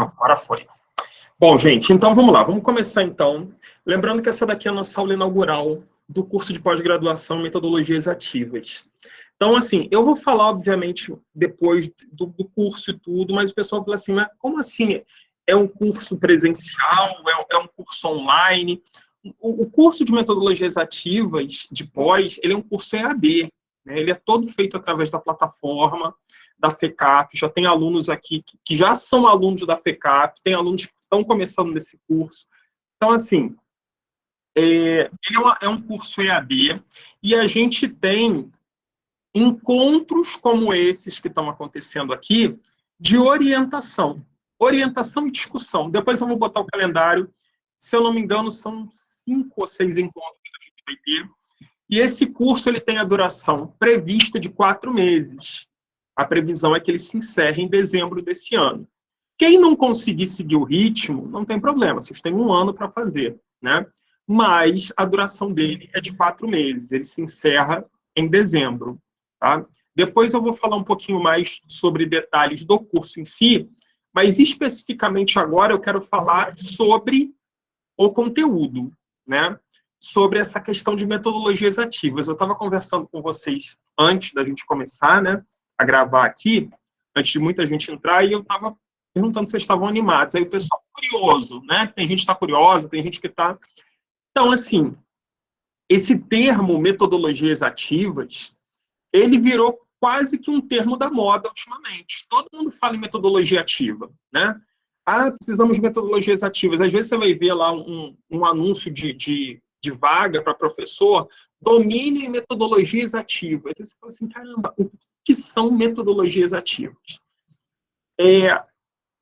Agora foi. Bom, gente, então vamos lá. Vamos começar, então. Lembrando que essa daqui é a nossa aula inaugural do curso de pós-graduação em Metodologias Ativas. Então, assim, eu vou falar, obviamente, depois do curso e tudo, mas o pessoal fala assim, mas como assim? É um curso presencial? É um curso online? O curso de Metodologias Ativas, de pós, ele é um curso EAD, né? Ele é todo feito através da plataforma da FECAF, já tem alunos aqui que já são alunos da FECAF, tem alunos que estão começando nesse curso. Então, assim, ele é um curso EAD, e a gente tem encontros como esses que estão acontecendo aqui, de orientação. Orientação e discussão. Depois eu vou botar o calendário. Se eu não me engano, são 5 ou 6 encontros que a gente vai ter. E esse curso ele tem a duração prevista de 4 meses. A previsão é que ele se encerre em dezembro desse ano. Quem não conseguir seguir o ritmo, não tem problema, vocês têm 1 ano para fazer, né? Mas a duração dele é de 4 meses, ele se encerra em dezembro. Tá? Depois eu vou falar um pouquinho mais sobre detalhes do curso em si, mas especificamente agora eu quero falar sobre o conteúdo, né? Sobre essa questão de metodologias ativas. Eu estava conversando com vocês antes da gente começar, né, a gravar aqui, antes de muita gente entrar, e eu estava perguntando se vocês estavam animados. Aí o pessoal curioso, né? Tem gente que está curiosa, tem gente que está... Então, assim, esse termo metodologias ativas, ele virou quase que um termo da moda ultimamente. Todo mundo fala em metodologia ativa, né? Ah, precisamos de metodologias ativas. Às vezes você vai ver lá um anúncio de vaga para professor, domínio em metodologias ativas. Aí você fala assim, caramba, o que são metodologias ativas?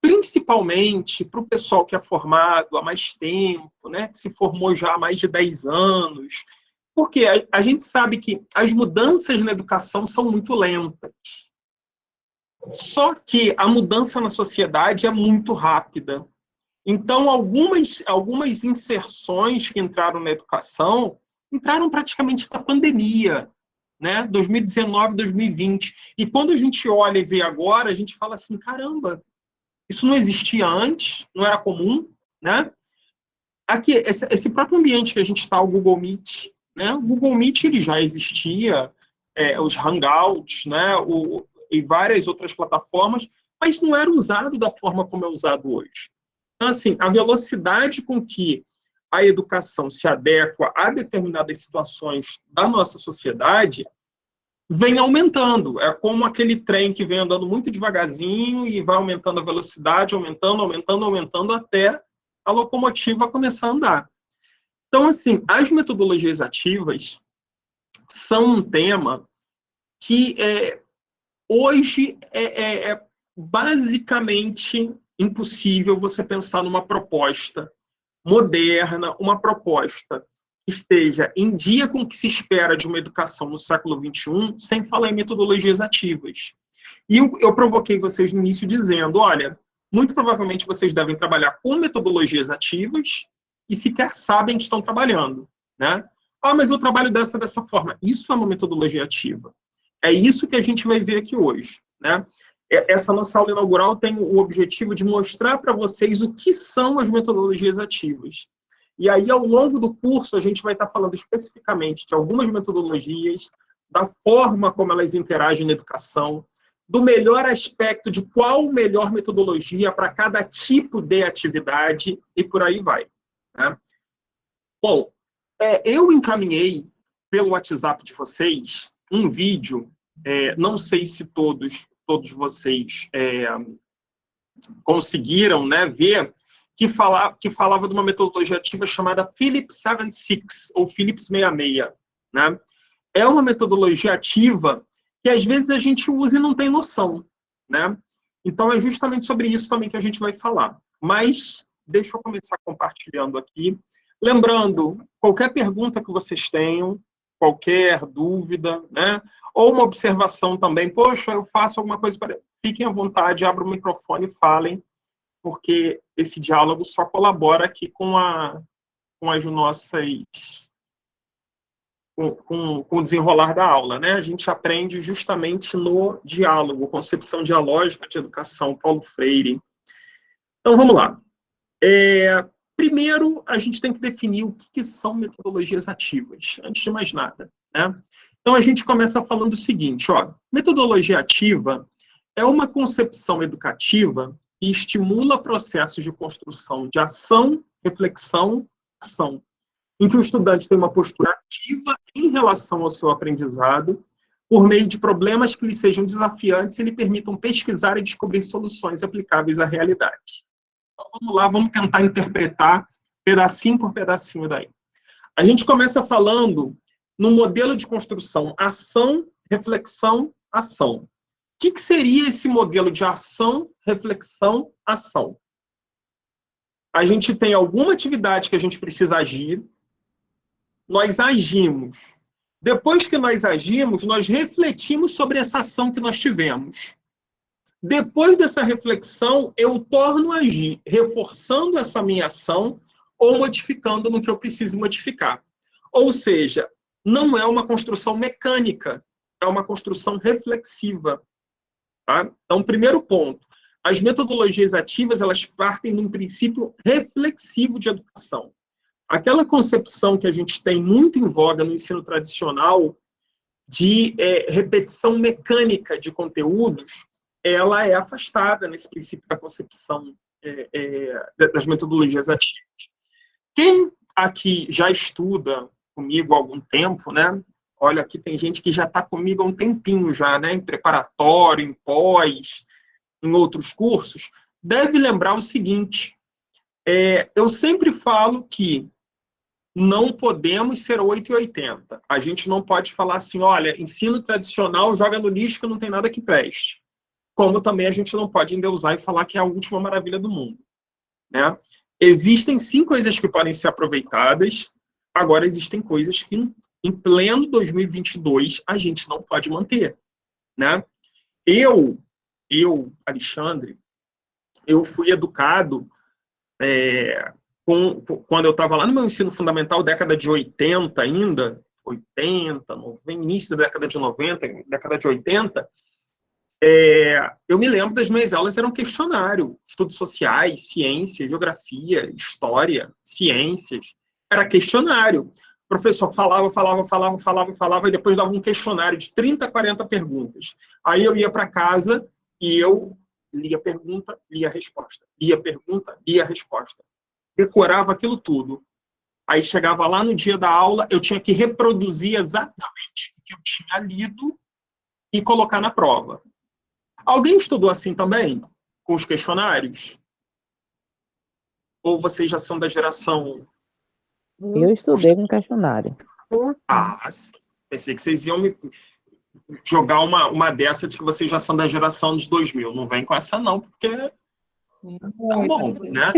Principalmente para o pessoal que é formado há mais tempo, né, que se formou já há mais de 10 anos, porque a gente sabe que as mudanças na educação são muito lentas. Só que a mudança na sociedade é muito rápida. Então, algumas inserções que entraram na educação entraram praticamente na pandemia, né? 2019, 2020. E quando a gente olha e vê agora, a gente fala assim, caramba, isso não existia antes, não era comum, né? Aqui, esse próprio ambiente que a gente está, o Google Meet, né? O Google Meet ele já existia, os Hangouts, né? E várias outras plataformas, mas não era usado da forma como é usado hoje. Então, assim, a velocidade com que a educação se adequa a determinadas situações da nossa sociedade vem aumentando. É como aquele trem que vem andando muito devagarzinho e vai aumentando a velocidade, aumentando, até a locomotiva começar a andar. Então, assim, as metodologias ativas são um tema que hoje é basicamente impossível você pensar numa proposta moderna, uma proposta que esteja em dia com o que se espera de uma educação no século XXI, sem falar em metodologias ativas. E eu provoquei vocês no início dizendo, olha, muito provavelmente vocês devem trabalhar com metodologias ativas e sequer sabem que estão trabalhando, né? Ah, mas eu trabalho dessa forma. Isso é uma metodologia ativa. É isso que a gente vai ver aqui hoje, né? Essa nossa aula inaugural tem o objetivo de mostrar para vocês o que são as metodologias ativas. E aí, ao longo do curso, a gente vai estar falando especificamente de algumas metodologias, da forma como elas interagem na educação, do melhor aspecto de qual melhor metodologia para cada tipo de atividade, e por aí vai, né? Bom, eu encaminhei pelo WhatsApp de vocês um vídeo, não sei se todos vocês conseguiram, né, ver, que falava de uma metodologia ativa chamada Phillips 76, ou Phillips 66. Né? É uma metodologia ativa que às vezes a gente usa e não tem noção. Né? Então é justamente sobre isso também que a gente vai falar. Mas deixa eu começar compartilhando aqui. Lembrando, qualquer pergunta que vocês tenham, qualquer dúvida, né? Ou uma observação também, poxa, eu faço alguma coisa para... Fiquem à vontade, abram o microfone e falem, porque esse diálogo só colabora aqui com as nossas... com o desenrolar da aula, né? A gente aprende justamente no diálogo, concepção dialógica de educação, Paulo Freire. Então, vamos lá. Primeiro, a gente tem que definir o que são metodologias ativas, antes de mais nada, né? Então, a gente começa falando o seguinte, ó, metodologia ativa é uma concepção educativa que estimula processos de construção de ação, reflexão, ação, em que o estudante tem uma postura ativa em relação ao seu aprendizado, por meio de problemas que lhe sejam desafiantes e lhe permitam pesquisar e descobrir soluções aplicáveis à realidade. Então, vamos lá, vamos tentar interpretar pedacinho por pedacinho daí. A gente começa falando no modelo de construção ação, reflexão, ação. O que seria esse modelo de ação, reflexão, ação? A gente tem alguma atividade que a gente precisa agir, nós agimos. Depois que nós agimos, nós refletimos sobre essa ação que nós tivemos. Depois dessa reflexão, eu torno a agir, reforçando essa minha ação ou modificando no que eu preciso modificar. Ou seja, não é uma construção mecânica, é uma construção reflexiva. Tá? Então, primeiro ponto, as metodologias ativas, elas partem de um princípio reflexivo de educação. Aquela concepção que a gente tem muito em voga no ensino tradicional de repetição mecânica de conteúdos, ela é afastada nesse princípio da concepção das metodologias ativas. Quem aqui já estuda comigo há algum tempo, né? Olha, aqui tem gente que já está comigo há um tempinho já, né? Em preparatório, em pós, em outros cursos, deve lembrar o seguinte, eu sempre falo que não podemos ser 880. A gente não pode falar assim, olha, ensino tradicional joga no lixo que não tem nada que preste. Como também a gente não pode endeusar e falar que é a última maravilha do mundo. Né? Existem sim coisas que podem ser aproveitadas, agora existem coisas que em pleno 2022 a gente não pode manter. Né? Eu, Alexandre, eu fui educado quando eu estava lá no meu ensino fundamental, década de 80 ainda, 80, 90, início da década de 90, década de 80, eu me lembro das minhas aulas, eram questionário, estudos sociais, ciência, geografia, história, ciências, era questionário. O professor falava, e depois dava um questionário de 30, 40 perguntas. Aí eu ia para casa e eu lia a pergunta, lia a resposta. Lia a pergunta, lia a resposta. Decorava aquilo tudo. Aí chegava lá no dia da aula, eu tinha que reproduzir exatamente o que eu tinha lido e colocar na prova. Alguém estudou assim também? Com os questionários? Ou vocês já são da geração... Eu estudei com questionário. Ah, sim. Pensei que vocês iam me jogar uma dessa de que vocês já são da geração dos 2000. Não vem com essa não, porque... Tá bom, né?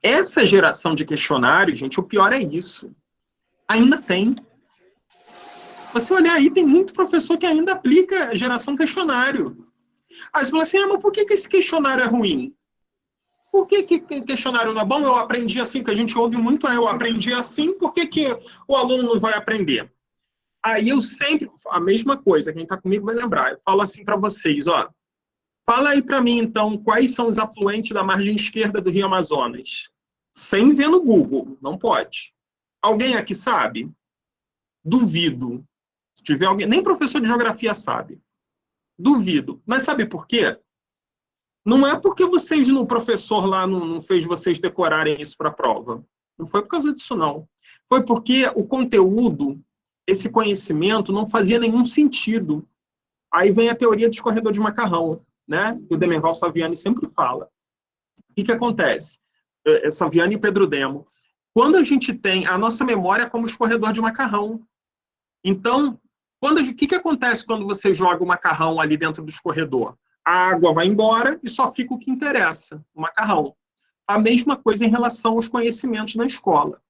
Essa geração de questionário, gente, o pior é isso. Ainda tem. Você olhar aí, tem muito professor que ainda aplica geração questionário. Aí você fala assim, mas por que esse questionário é ruim? Por que questionário não é bom? Eu aprendi assim, que a gente ouve muito, eu aprendi assim, por que o aluno não vai aprender? Aí eu sempre, a mesma coisa, quem está comigo vai lembrar, eu falo assim para vocês, ó, fala aí para mim, então, quais são os afluentes da margem esquerda do Rio Amazonas? Sem ver no Google, não pode. Alguém aqui sabe? Duvido. Se tiver alguém, nem professor de geografia sabe. Duvido. Mas sabe por quê? Não é porque o professor lá não fez vocês decorarem isso para a prova. Não foi por causa disso, não. Foi porque o conteúdo, esse conhecimento, não fazia nenhum sentido. Aí vem a teoria do escorredor de macarrão, né? Que o Demerval Saviani sempre fala. O que acontece? Saviani e Pedro Demo. Quando a gente tem a nossa memória como escorredor de macarrão. Então, o que acontece quando você joga o macarrão ali dentro do escorredor? A água vai embora e só fica o que interessa, o macarrão. A mesma coisa em relação aos conhecimentos na escola.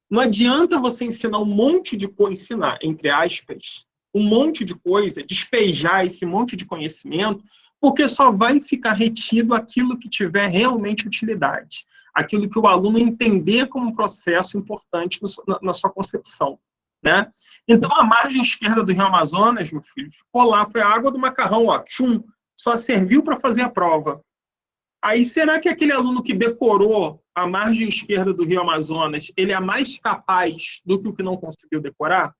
Não adianta você ensinar um monte de coisa, ensinar, entre aspas, um monte de coisa, despejar esse monte de conhecimento, porque só vai ficar retido aquilo que tiver realmente utilidade. Aquilo que o aluno entender como um processo importante na sua concepção. né? Então, a margem esquerda do Rio Amazonas, meu filho, ficou lá, foi a água do macarrão, ó, tchum, só serviu para fazer a prova. Aí, será que aquele aluno que decorou a margem esquerda do Rio Amazonas, ele é mais capaz do que o que não conseguiu decorar?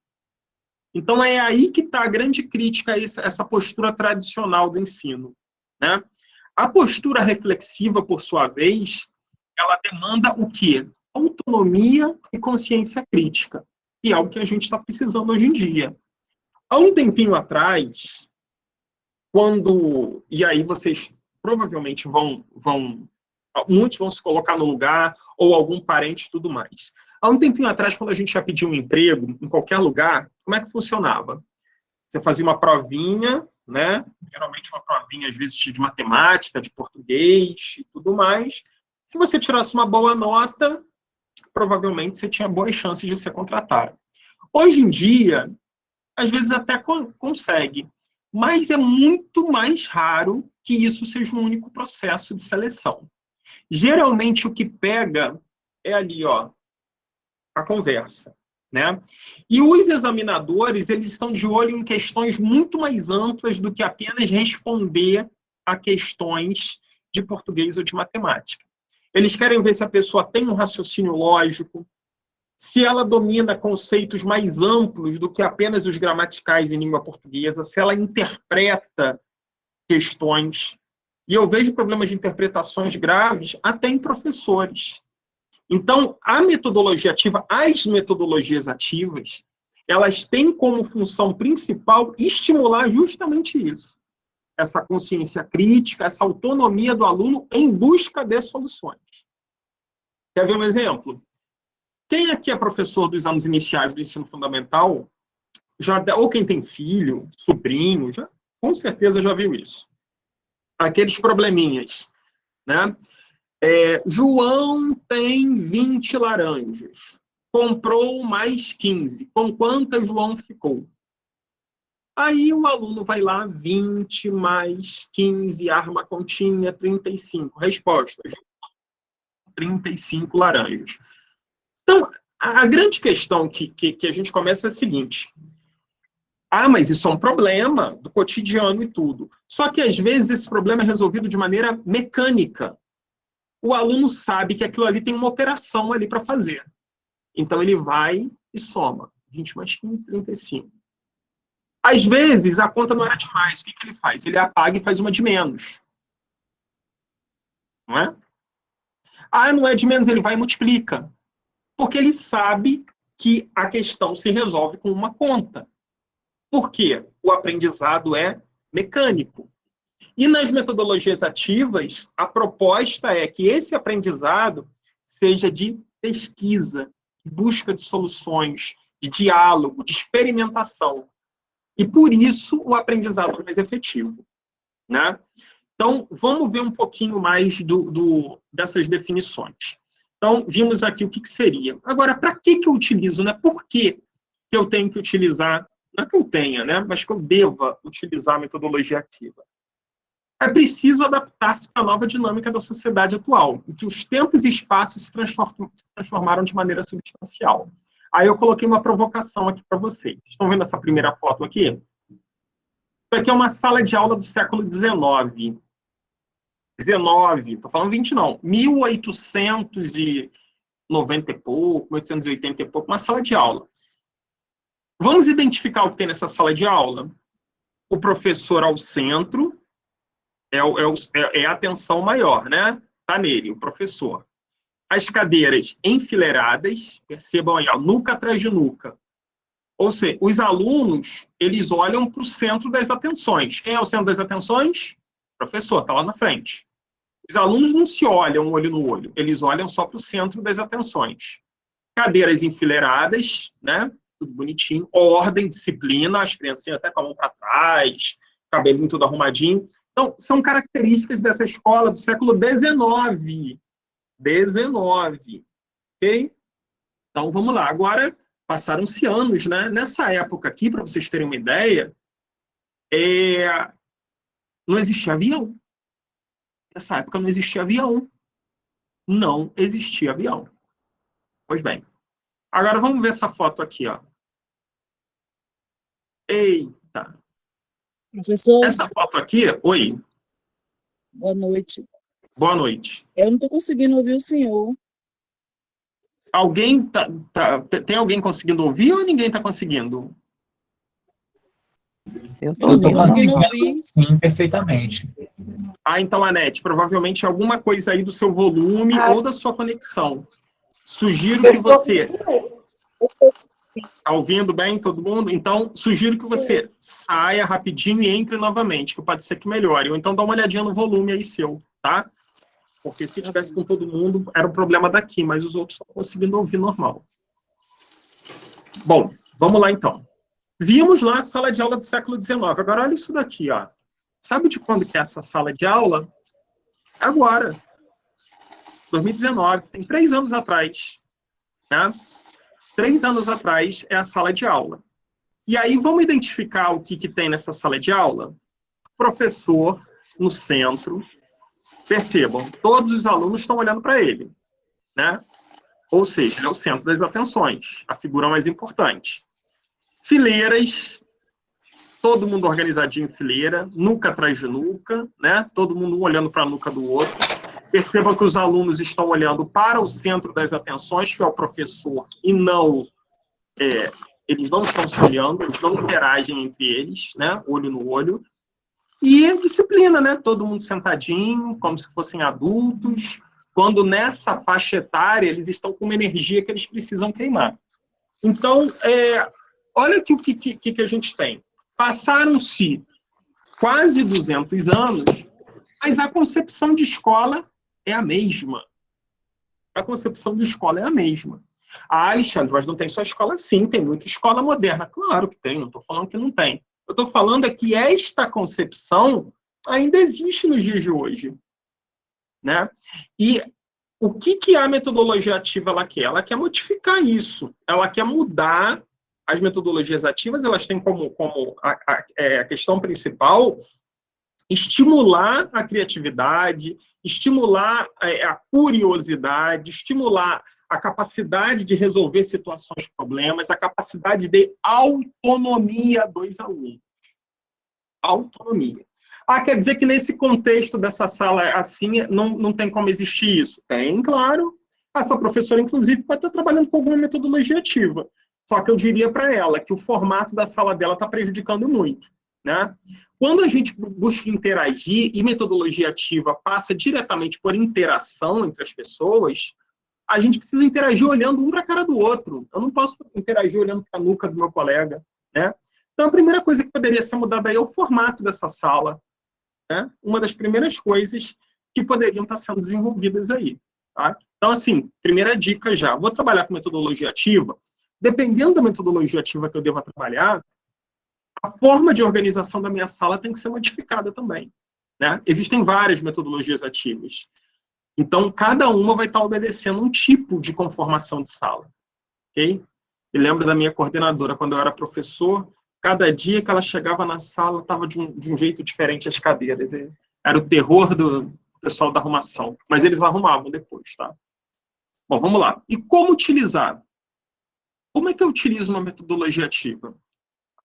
Então, é aí que está a grande crítica a essa postura tradicional do ensino, né? A postura reflexiva, por sua vez, ela demanda o quê? Autonomia e consciência crítica, que é o que a gente está precisando hoje em dia. Há um tempinho atrás, e aí vocês provavelmente muitos vão se colocar no lugar, ou algum parente e tudo mais. Há um tempinho atrás, quando a gente ia pedir um emprego em qualquer lugar, como é que funcionava? Você fazia uma provinha, né? Geralmente uma provinha, às vezes, de matemática, de português e tudo mais. Se você tirasse uma boa nota, provavelmente você tinha boas chances de ser contratado. Hoje em dia, às vezes até consegue, mas é muito mais raro que isso seja um único processo de seleção. Geralmente o que pega é ali, ó, a conversa, né? E os examinadores, eles estão de olho em questões muito mais amplas do que apenas responder a questões de português ou de matemática. Eles querem ver se a pessoa tem um raciocínio lógico, se ela domina conceitos mais amplos do que apenas os gramaticais em língua portuguesa, se ela interpreta questões. E eu vejo problemas de interpretações graves até em professores. Então, a metodologia ativa, as metodologias ativas, elas têm como função principal estimular justamente isso. Essa consciência crítica, essa autonomia do aluno em busca de soluções. Quer ver um exemplo? Quem aqui é professor dos anos iniciais do ensino fundamental, ou quem tem filho, sobrinho, com certeza já viu isso. Aqueles probleminhas, né? João tem 20 laranjas. Comprou mais 15. Com quantas João ficou? Aí o aluno vai lá, 20 mais 15, arma a continha, 35. Resposta, 35 laranjas. Então, a grande questão que a gente começa é a seguinte. Mas isso é um problema do cotidiano e tudo. Só que, às vezes, esse problema é resolvido de maneira mecânica. O aluno sabe que aquilo ali tem uma operação ali para fazer. Então, ele vai e soma. 20 mais 15, 35. Às vezes, a conta não era demais. O que ele faz? Ele apaga e faz uma de menos. Não é? Não é de menos, ele vai e multiplica. Porque ele sabe que a questão se resolve com uma conta. Por quê? O aprendizado é mecânico. E nas metodologias ativas, a proposta é que esse aprendizado seja de pesquisa, de busca de soluções, de diálogo, de experimentação. E, por isso, o aprendizado é mais efetivo. Né? Então, vamos ver um pouquinho mais dessas definições. Então, vimos aqui o que seria. Agora, para que eu utilizo? Né? Por que eu tenho que utilizar? Não é que eu tenha, né? Mas que eu deva utilizar a metodologia ativa. É preciso adaptar-se para a nova dinâmica da sociedade atual, em que os tempos e espaços se transformaram de maneira substancial. Aí eu coloquei uma provocação aqui para vocês. Estão vendo essa primeira foto aqui? Isso aqui é uma sala de aula do século XIX. 19, estou falando 20 não, 1890 e pouco, 1880 e pouco, uma sala de aula. Vamos identificar o que tem nessa sala de aula? O professor ao centro, é a atenção maior, né? Está nele, o professor. As cadeiras enfileiradas, percebam aí, ó, nuca atrás de nuca. Ou seja, os alunos, eles olham para o centro das atenções. Quem é o centro das atenções? O professor, está lá na frente. Os alunos não se olham olho no olho, eles olham só para o centro das atenções. Cadeiras enfileiradas, né? Tudo bonitinho. Ordem, disciplina, as criancinhas até com a mão para trás, cabelinho tudo arrumadinho. Então, são características dessa escola do século XIX. 19. Ok? Então, vamos lá. Agora, passaram-se anos, né? Nessa época aqui, para vocês terem uma ideia, não existia avião. Nessa época não existia avião. Não existia avião. Pois bem. Agora, vamos ver essa foto aqui, ó. Eita. Professor, Essa foto aqui, oi, boa noite. boa noite. Eu não estou conseguindo ouvir o senhor. Alguém tem alguém conseguindo ouvir ou ninguém está conseguindo? Eu Eu tô não estou Eu tô conseguindo conseguindo, ouvir. sim, perfeitamente. Ah, então, Anete, provavelmente alguma coisa aí do seu volume ou da sua conexão. Sugiro que você... Está ouvindo bem todo mundo? Então, sugiro que você saia rapidinho e entre novamente, que pode ser que melhore. Ou então dá uma olhadinha no volume aí seu, tá? Porque se tivesse com todo mundo, era o problema daqui, mas os outros estão conseguindo ouvir normal. Bom, vamos lá então. Vimos lá a sala de aula do século XIX. Agora, olha isso daqui, ó. Sabe de quando que é essa sala de aula? Agora. 2019, tem 3 anos atrás. Né? 3 anos atrás é a sala de aula. E aí, vamos identificar o que tem nessa sala de aula? Professor no centro. Percebam, todos os alunos estão olhando para ele. Né? Ou seja, ele é o centro das atenções, a figura mais importante. Fileiras, todo mundo organizadinho em fileira, nuca atrás de nuca, né? Todo mundo um olhando para a nuca do outro. Percebam que os alunos estão olhando para o centro das atenções, que é o professor, e não... eles não estão se olhando, eles não interagem entre eles, né? Olho no olho. E disciplina, né? Todo mundo sentadinho, como se fossem adultos, quando nessa faixa etária eles estão com uma energia que eles precisam queimar. Então, olha aqui o que a gente tem. Passaram-se quase 200 anos, mas a concepção de escola é a mesma. A concepção de escola é a mesma. Ah, Alexandre, mas não tem só escola assim, tem muita escola moderna. Claro que tem, não estou falando que não tem. Eu estou falando é que esta concepção ainda existe nos dias de hoje. Né? E o que a metodologia ativa ela quer? Ela quer modificar isso. Ela quer mudar as metodologias ativas, elas têm como a questão principal estimular a criatividade, estimular a curiosidade, estimular a capacidade de resolver situações, problemas, a capacidade de autonomia dos alunos. Autonomia. Ah, quer dizer que nesse contexto dessa sala assim, não tem como existir isso? Tem, claro. Essa professora, inclusive, pode estar trabalhando com alguma metodologia ativa. Só que eu diria para ela que o formato da sala dela está prejudicando muito. Né? Quando a gente busca interagir e metodologia ativa passa diretamente por interação entre as pessoas, a gente precisa interagir olhando um para a cara do outro. Eu não posso interagir olhando para a nuca do meu colega. Né? Então, a primeira coisa que poderia ser mudada aí é o formato dessa sala. Né? Uma das primeiras coisas que poderiam estar sendo desenvolvidas aí. Tá? Então, assim, primeira dica já. Vou trabalhar com metodologia ativa. Dependendo da metodologia ativa que eu deva trabalhar, a forma de organização da minha sala tem que ser modificada também. Né? Existem várias metodologias ativas. Então, cada uma vai estar obedecendo um tipo de conformação de sala. Okay? Eu lembro da minha coordenadora, quando eu era professor, cada dia que ela chegava na sala, estava de um jeito diferente as cadeiras. Era o terror do pessoal da arrumação. Mas eles arrumavam depois, tá? Bom, vamos lá. E como utilizar? Como é que eu utilizo uma metodologia ativa?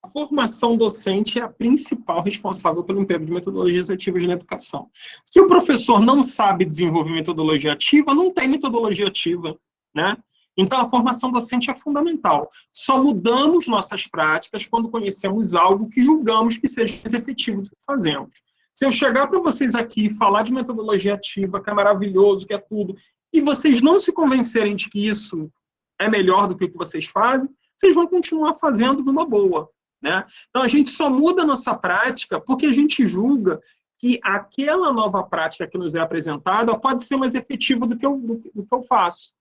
A formação docente é a principal responsável pelo emprego de metodologias ativas na educação. Se o professor não sabe desenvolver metodologia ativa, não tem metodologia ativa, né? Então, a formação docente é fundamental. Só mudamos nossas práticas quando conhecemos algo que julgamos que seja mais efetivo do que fazemos. Se eu chegar para vocês aqui e falar de metodologia ativa, que é maravilhoso, que é tudo, e vocês não se convencerem de que isso é melhor do que o que vocês fazem, vocês vão continuar fazendo numa boa. Né? Então, a gente só muda a nossa prática porque a gente julga que aquela nova prática que nos é apresentada pode ser mais efetiva do que eu faço.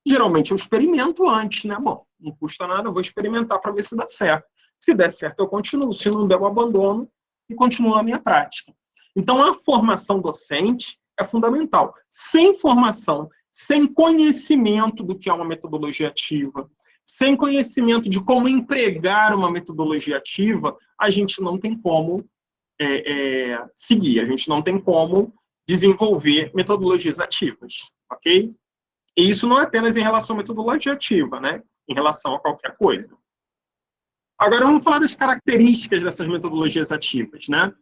Geralmente, eu experimento antes, né? Bom, não custa nada, eu vou experimentar para ver se dá certo. Se der certo, eu continuo. Se não der, eu abandono e continuo a minha prática. Então, a formação docente é fundamental. Sem formação, sem conhecimento do que é uma metodologia ativa, sem conhecimento de como empregar uma metodologia ativa, a gente não tem como seguir, a gente não tem como desenvolver metodologias ativas, ok? E isso não é apenas em relação à metodologia ativa, né? Em relação a qualquer coisa. Agora vamos falar das características dessas metodologias ativas, né?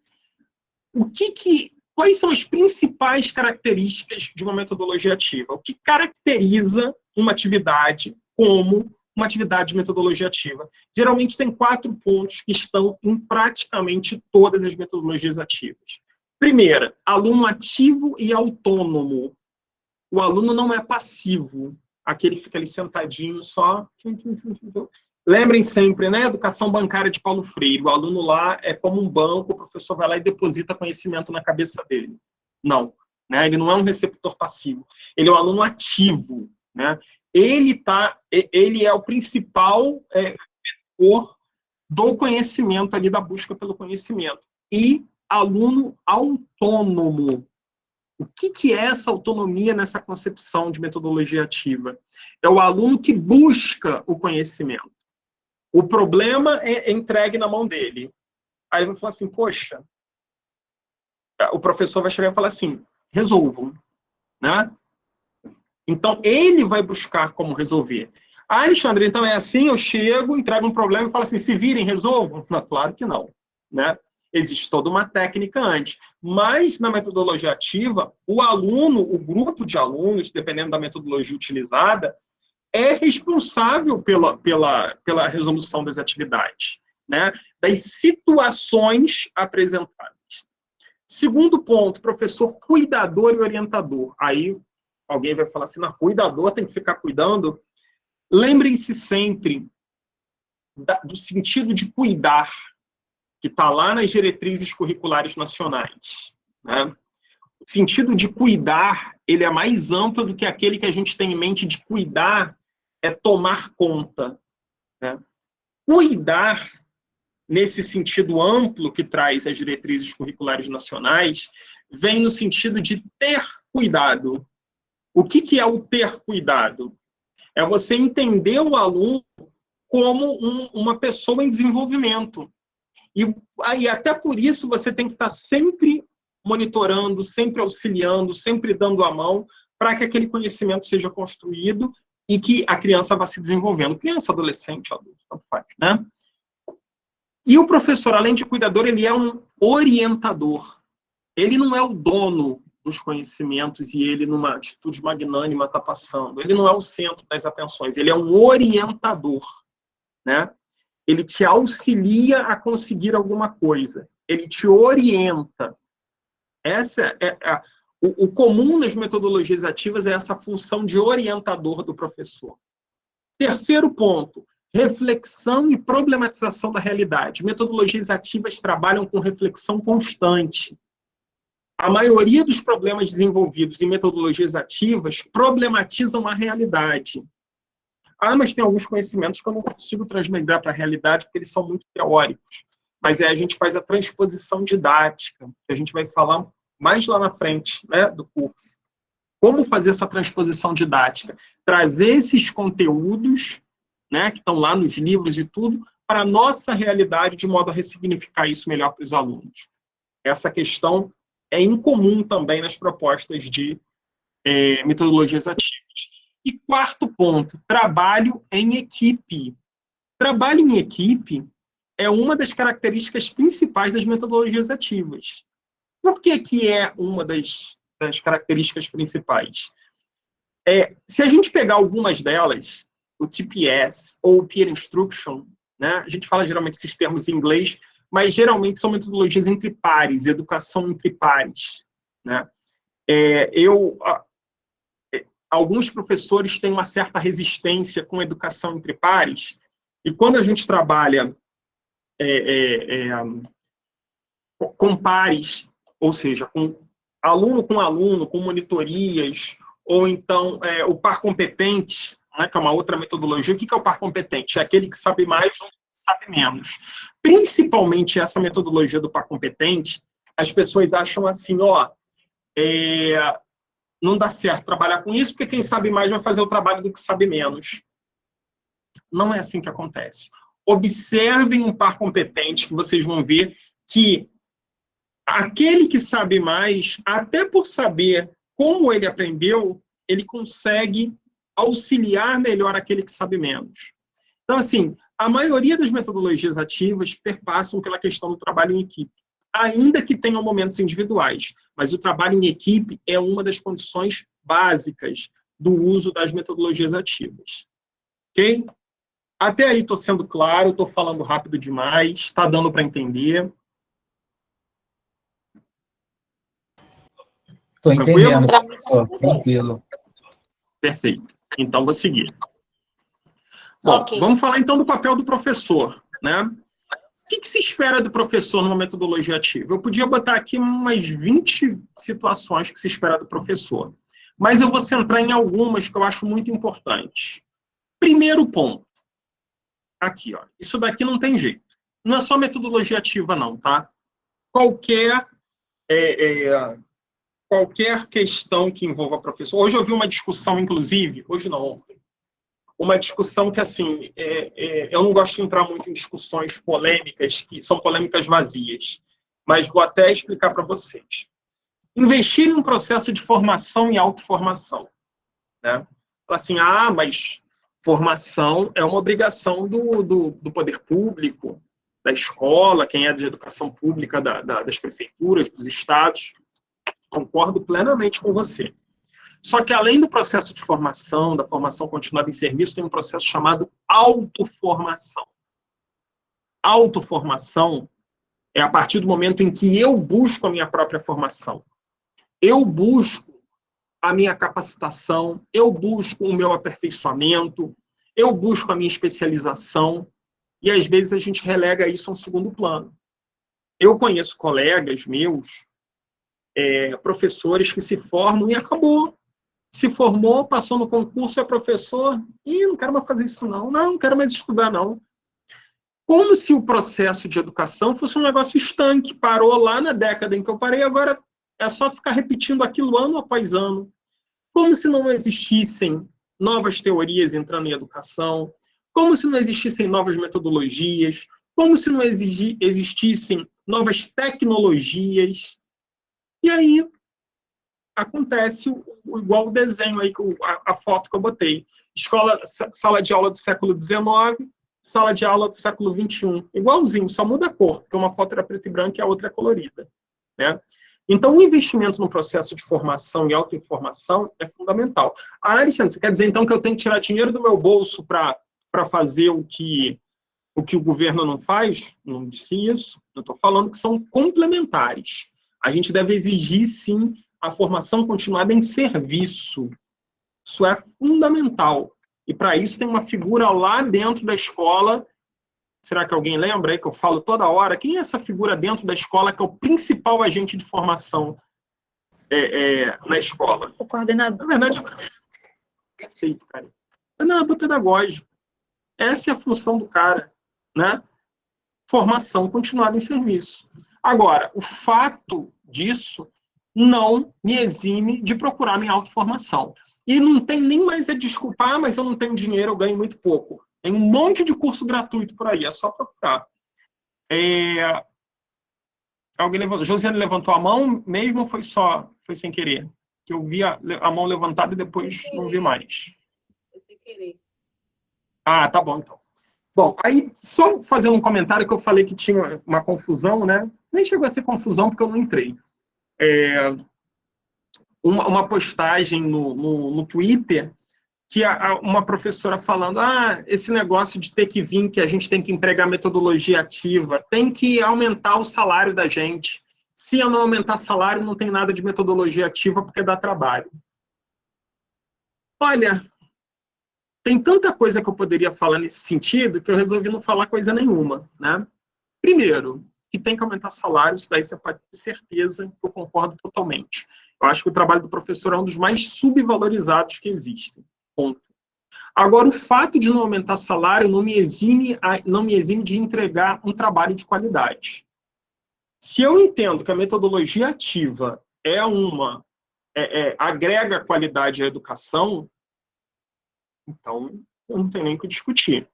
Quais são as principais características de uma metodologia ativa? O que caracteriza uma atividade como uma atividade de metodologia ativa? Geralmente tem 4 pontos que estão em praticamente todas as metodologias ativas. Primeira, aluno ativo e autônomo. O aluno não é passivo, aquele que fica ali sentadinho só. Lembrem sempre, né? Educação bancária de Paulo Freire. O aluno lá é como um banco, o professor vai lá e deposita conhecimento na cabeça dele. Não, né? Ele não é um receptor passivo. Ele é um aluno ativo, né? Ele é o principal vetor do conhecimento ali, da busca pelo conhecimento. E aluno autônomo. O que é essa autonomia nessa concepção de metodologia ativa? É o aluno que busca o conhecimento. O problema é entregue na mão dele. Aí ele vai falar assim, poxa, o professor vai chegar e falar assim, resolvam, né? Então, ele vai buscar como resolver. Ah, Alexandre, então é assim, eu chego, entrego um problema e falo assim, se virem, resolvam? Não, claro que não, né? Existe toda uma técnica antes. Mas, na metodologia ativa, o aluno, o grupo de alunos, dependendo da metodologia utilizada, é responsável pela resolução das atividades, né? Das situações apresentadas. Segundo ponto, professor cuidador e orientador. Aí alguém vai falar assim, cuidador tem que ficar cuidando. Lembrem-se sempre do sentido de cuidar, que está lá nas diretrizes curriculares nacionais, né? O sentido de cuidar, ele é mais amplo do que aquele que a gente tem em mente de cuidar é tomar conta, né? Cuidar, nesse sentido amplo que traz as diretrizes curriculares nacionais, vem no sentido de ter cuidado. O que é o ter cuidado? É você entender o aluno como uma pessoa em desenvolvimento. E até por isso você tem que estar sempre monitorando, sempre auxiliando, sempre dando a mão para que aquele conhecimento seja construído e que a criança vá se desenvolvendo. Criança, adolescente, adulto, tanto faz, né? E o professor, além de cuidador, ele é um orientador. Ele não é o dono dos conhecimentos e ele, numa atitude magnânima, está passando. Ele não é o centro das atenções, ele é um orientador, né? Ele te auxilia a conseguir alguma coisa. Ele te orienta. Essa o comum nas metodologias ativas é essa função de orientador do professor. Terceiro ponto, reflexão e problematização da realidade. Metodologias ativas trabalham com reflexão constante. A maioria dos problemas desenvolvidos em metodologias ativas problematizam a realidade. Mas tem alguns conhecimentos que eu não consigo transmigrar para a realidade porque eles são muito teóricos. Mas a gente faz a transposição didática, que a gente vai falar mais lá na frente, né, do curso. Como fazer essa transposição didática? Trazer esses conteúdos, né, que estão lá nos livros e tudo, para a nossa realidade, de modo a ressignificar isso melhor para os alunos. Essa questão é incomum também nas propostas de metodologias ativas. E quarto ponto, trabalho em equipe. Trabalho em equipe é uma das características principais das metodologias ativas. Por que é uma das características principais? Se a gente pegar algumas delas, o TPS ou o Peer Instruction, né, a gente fala geralmente esses termos em inglês, mas geralmente são metodologias entre pares, educação entre pares, né? Alguns professores têm uma certa resistência com educação entre pares, e quando a gente trabalha com pares, ou seja, com aluno, com monitorias, ou então o par competente, né, que é uma outra metodologia. O que é o par competente? É aquele que sabe mais ou que sabe menos. Principalmente essa metodologia do par competente, as pessoas acham assim, não dá certo trabalhar com isso, porque quem sabe mais vai fazer o trabalho do que sabe menos. Não é assim que acontece. Observem um par competente, que vocês vão ver que aquele que sabe mais, até por saber como ele aprendeu, ele consegue auxiliar melhor aquele que sabe menos. Então, assim, A maioria das metodologias ativas perpassam pela questão do trabalho em equipe, ainda que tenham momentos individuais, mas o trabalho em equipe é uma das condições básicas do uso das metodologias ativas. Ok? Até aí estou sendo claro, estou falando rápido demais, está dando para entender? Estou entendendo, professor. Tranquilo. Perfeito. Então, vou seguir. Bom, vamos falar então do papel do professor, né? O que se espera do professor numa metodologia ativa? Eu podia botar aqui umas 20 situações que se espera do professor, mas eu vou centrar em algumas que eu acho muito importantes. Primeiro ponto. Aqui, ó. Isso daqui não tem jeito. Não é só metodologia ativa, não, tá? Qualquer questão que envolva professor. Hoje eu vi uma discussão, inclusive, hoje não, ontem, uma discussão que, assim, eu não gosto de entrar muito em discussões polêmicas, que são polêmicas vazias, mas vou até explicar para vocês. Investir em um processo de formação e autoformação. Né? Assim, mas formação é uma obrigação do poder público, da escola, quem é de educação pública, das prefeituras, dos estados. Concordo plenamente com você. Só que, além do processo de formação, da formação continuada em serviço, tem um processo chamado autoformação. Autoformação é a partir do momento em que eu busco a minha própria formação. Eu busco a minha capacitação, eu busco o meu aperfeiçoamento, eu busco a minha especialização, e às vezes a gente relega isso a um segundo plano. Eu conheço colegas meus, professores que se formam e acabou. Se formou, passou no concurso, é professor, e não quero mais fazer isso não quero mais estudar não. Como se o processo de educação fosse um negócio estanque, parou lá na década em que eu parei, agora é só ficar repetindo aquilo ano após ano. Como se não existissem novas teorias entrando em educação, como se não existissem novas metodologias, como se não existissem novas tecnologias. E aí acontece igual o desenho aí, a foto que eu botei. Sala de aula do século XIX, sala de aula do século XXI. Igualzinho, só muda a cor, porque uma foto era preta e branca e a outra é colorida. Né? Então, o investimento no processo de formação e autoinformação é fundamental. Alexandre, você quer dizer, então, que eu tenho que tirar dinheiro do meu bolso para fazer o que o governo não faz? Não disse isso. Eu estou falando que são complementares. A gente deve exigir, sim, a formação continuada em serviço. Isso é fundamental. E, para isso, tem uma figura lá dentro da escola. Será que alguém lembra aí que eu falo toda hora? Quem é essa figura dentro da escola que é o principal agente de formação na escola? O coordenador. Na verdade, perfeito, cara. Coordenador pedagógico. Essa é a função do cara, né? Formação continuada em serviço. Agora, o fato disso não me exime de procurar minha autoformação. E não tem nem mais a desculpar, mas eu não tenho dinheiro, eu ganho muito pouco. Tem um monte de curso gratuito por aí, é só procurar. Alguém levantou, Josiane levantou a mão mesmo ou foi sem querer? Que eu vi a mão levantada e depois não vi mais. Foi sem querer. Ah, tá bom, então. Bom, aí, só fazendo um comentário que eu falei que tinha uma confusão, né? Nem chegou a ser confusão porque eu não entrei. Uma postagem no Twitter que uma professora falando, esse negócio de ter que vir, que a gente tem que empregar metodologia ativa, tem que aumentar o salário da gente. Se eu não aumentar salário, não tem nada de metodologia ativa, porque dá trabalho. Olha, tem tanta coisa que eu poderia falar nesse sentido, que eu resolvi não falar coisa nenhuma, né? Primeiro, que tem que aumentar salário, isso daí você pode ter certeza que eu concordo totalmente. Eu acho que o trabalho do professor é um dos mais subvalorizados que existem. Ponto. Agora, o fato de não aumentar salário não me exime de entregar um trabalho de qualidade. Se eu entendo que a metodologia ativa agrega qualidade à educação, então eu não tenho nem o que discutir.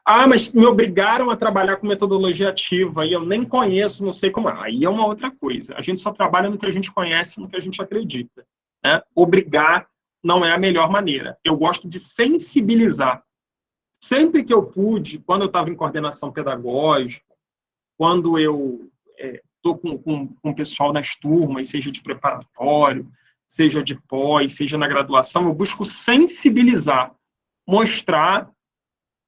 Mas me obrigaram a trabalhar com metodologia ativa e eu nem conheço, não sei como é. Aí é uma outra coisa. A gente só trabalha no que a gente conhece, no que a gente acredita. Né? Obrigar não é a melhor maneira. Eu gosto de sensibilizar. sempre que eu pude, quando eu estava em coordenação pedagógica, quando eu estou com o pessoal nas turmas, seja de preparatório, seja de pós, seja na graduação, eu busco sensibilizar, mostrar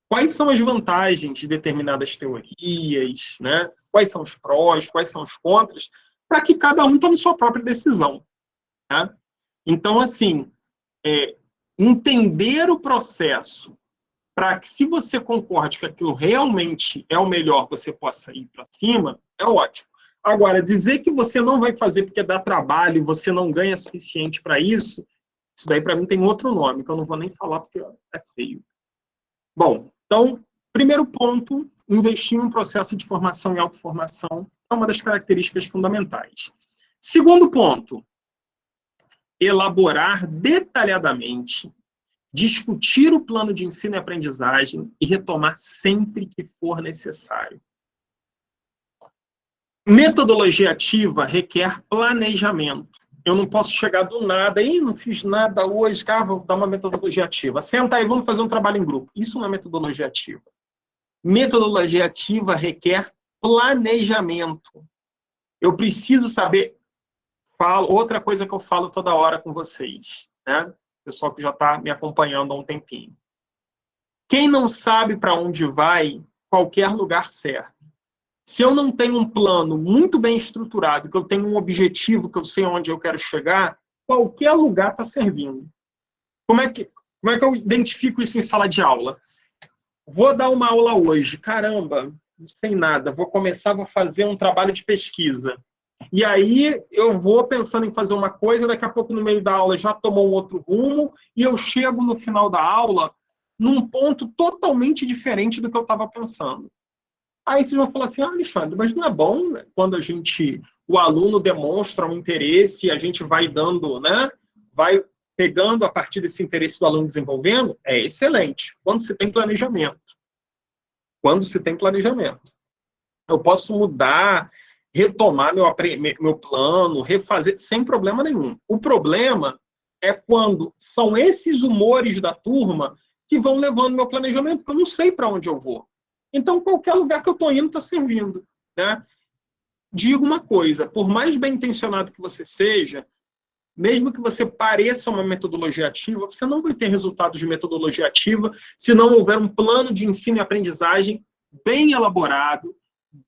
quais são as vantagens de determinadas teorias, né? Quais são os prós, quais são os contras, para que cada um tome sua própria decisão. Né? Então, assim, entender o processo para que, se você concorde que aquilo realmente é o melhor, você possa ir para cima, é ótimo. Agora, dizer que você não vai fazer porque dá trabalho e você não ganha suficiente para isso, isso daí para mim tem outro nome, que eu não vou nem falar porque é feio. Bom, então, primeiro ponto, investir em um processo de formação e autoformação é uma das características fundamentais. Segundo ponto, elaborar detalhadamente, discutir o plano de ensino e aprendizagem e retomar sempre que for necessário. Metodologia ativa requer planejamento. Eu não posso chegar do nada, não fiz nada hoje, vou dar uma metodologia ativa. Senta aí, vamos fazer um trabalho em grupo. Isso não é metodologia ativa. Metodologia ativa requer planejamento. Eu preciso saber, outra coisa que eu falo toda hora com vocês, né? Pessoal que já está me acompanhando há um tempinho. Quem não sabe para onde vai, qualquer lugar serve. Se eu não tenho um plano muito bem estruturado, que eu tenho um objetivo, que eu sei onde eu quero chegar, qualquer lugar está servindo. Como é que eu identifico isso em sala de aula? Vou dar uma aula hoje. Caramba, não sei nada. Vou fazer um trabalho de pesquisa. E aí eu vou pensando em fazer uma coisa, daqui a pouco no meio da aula já tomou um outro rumo, e eu chego no final da aula num ponto totalmente diferente do que eu estava pensando. Aí vocês vão falar assim, Alexandre, mas não é bom, né, quando o aluno demonstra um interesse e a gente vai dando, né, vai pegando a partir desse interesse do aluno desenvolvendo? É excelente, quando se tem planejamento. Quando se tem planejamento. Eu posso mudar, retomar meu plano, refazer, sem problema nenhum. O problema é quando são esses humores da turma que vão levando meu planejamento, porque eu não sei para onde eu vou. Então, qualquer lugar que eu estou indo está servindo. Né? Digo uma coisa, por mais bem intencionado que você seja, mesmo que você pareça uma metodologia ativa, você não vai ter resultados de metodologia ativa se não houver um plano de ensino e aprendizagem bem elaborado,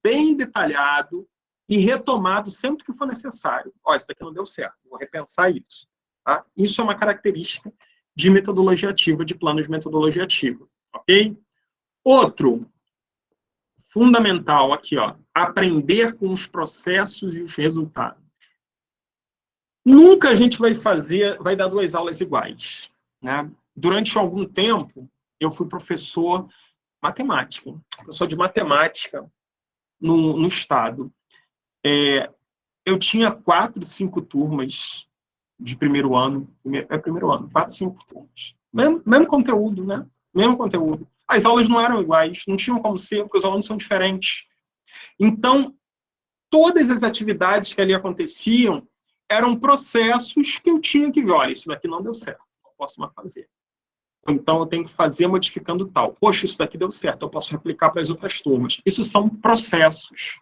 bem detalhado e retomado sempre que for necessário. Isso daqui não deu certo, vou repensar isso. Tá? Isso é uma característica de metodologia ativa, de plano de metodologia ativa. Ok? Outro, fundamental aqui, aprender com os processos e os resultados. Nunca a gente vai dar 2 aulas iguais. Né? Durante algum tempo, eu fui professor de matemática no estado. Eu tinha 4, 5 turmas de primeiro ano, 4, 5 turmas. Mesmo conteúdo, né? Mesmo conteúdo. As aulas não eram iguais, não tinham como ser, porque os alunos são diferentes. Então, todas as atividades que ali aconteciam eram processos que eu tinha que ver. Olha, isso daqui não deu certo, não posso mais fazer. Então, eu tenho que fazer modificando tal. Poxa, isso daqui deu certo, eu posso replicar para as outras turmas. Isso são processos.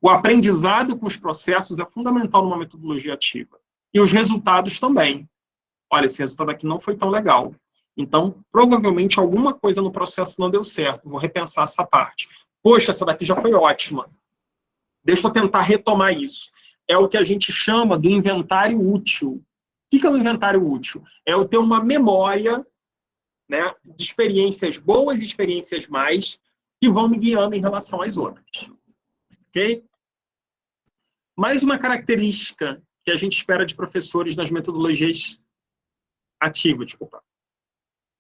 O aprendizado com os processos é fundamental numa metodologia ativa. E os resultados também. Olha, esse resultado aqui não foi tão legal. Então, provavelmente, alguma coisa no processo não deu certo. Vou repensar essa parte. Poxa, essa daqui já foi ótima. Deixa eu tentar retomar isso. É o que a gente chama do inventário útil. O que é o inventário útil? É eu ter uma memória, né, de experiências boas e experiências mais que vão me guiando em relação às outras. Ok? Mais uma característica que a gente espera de professores nas metodologias ativas.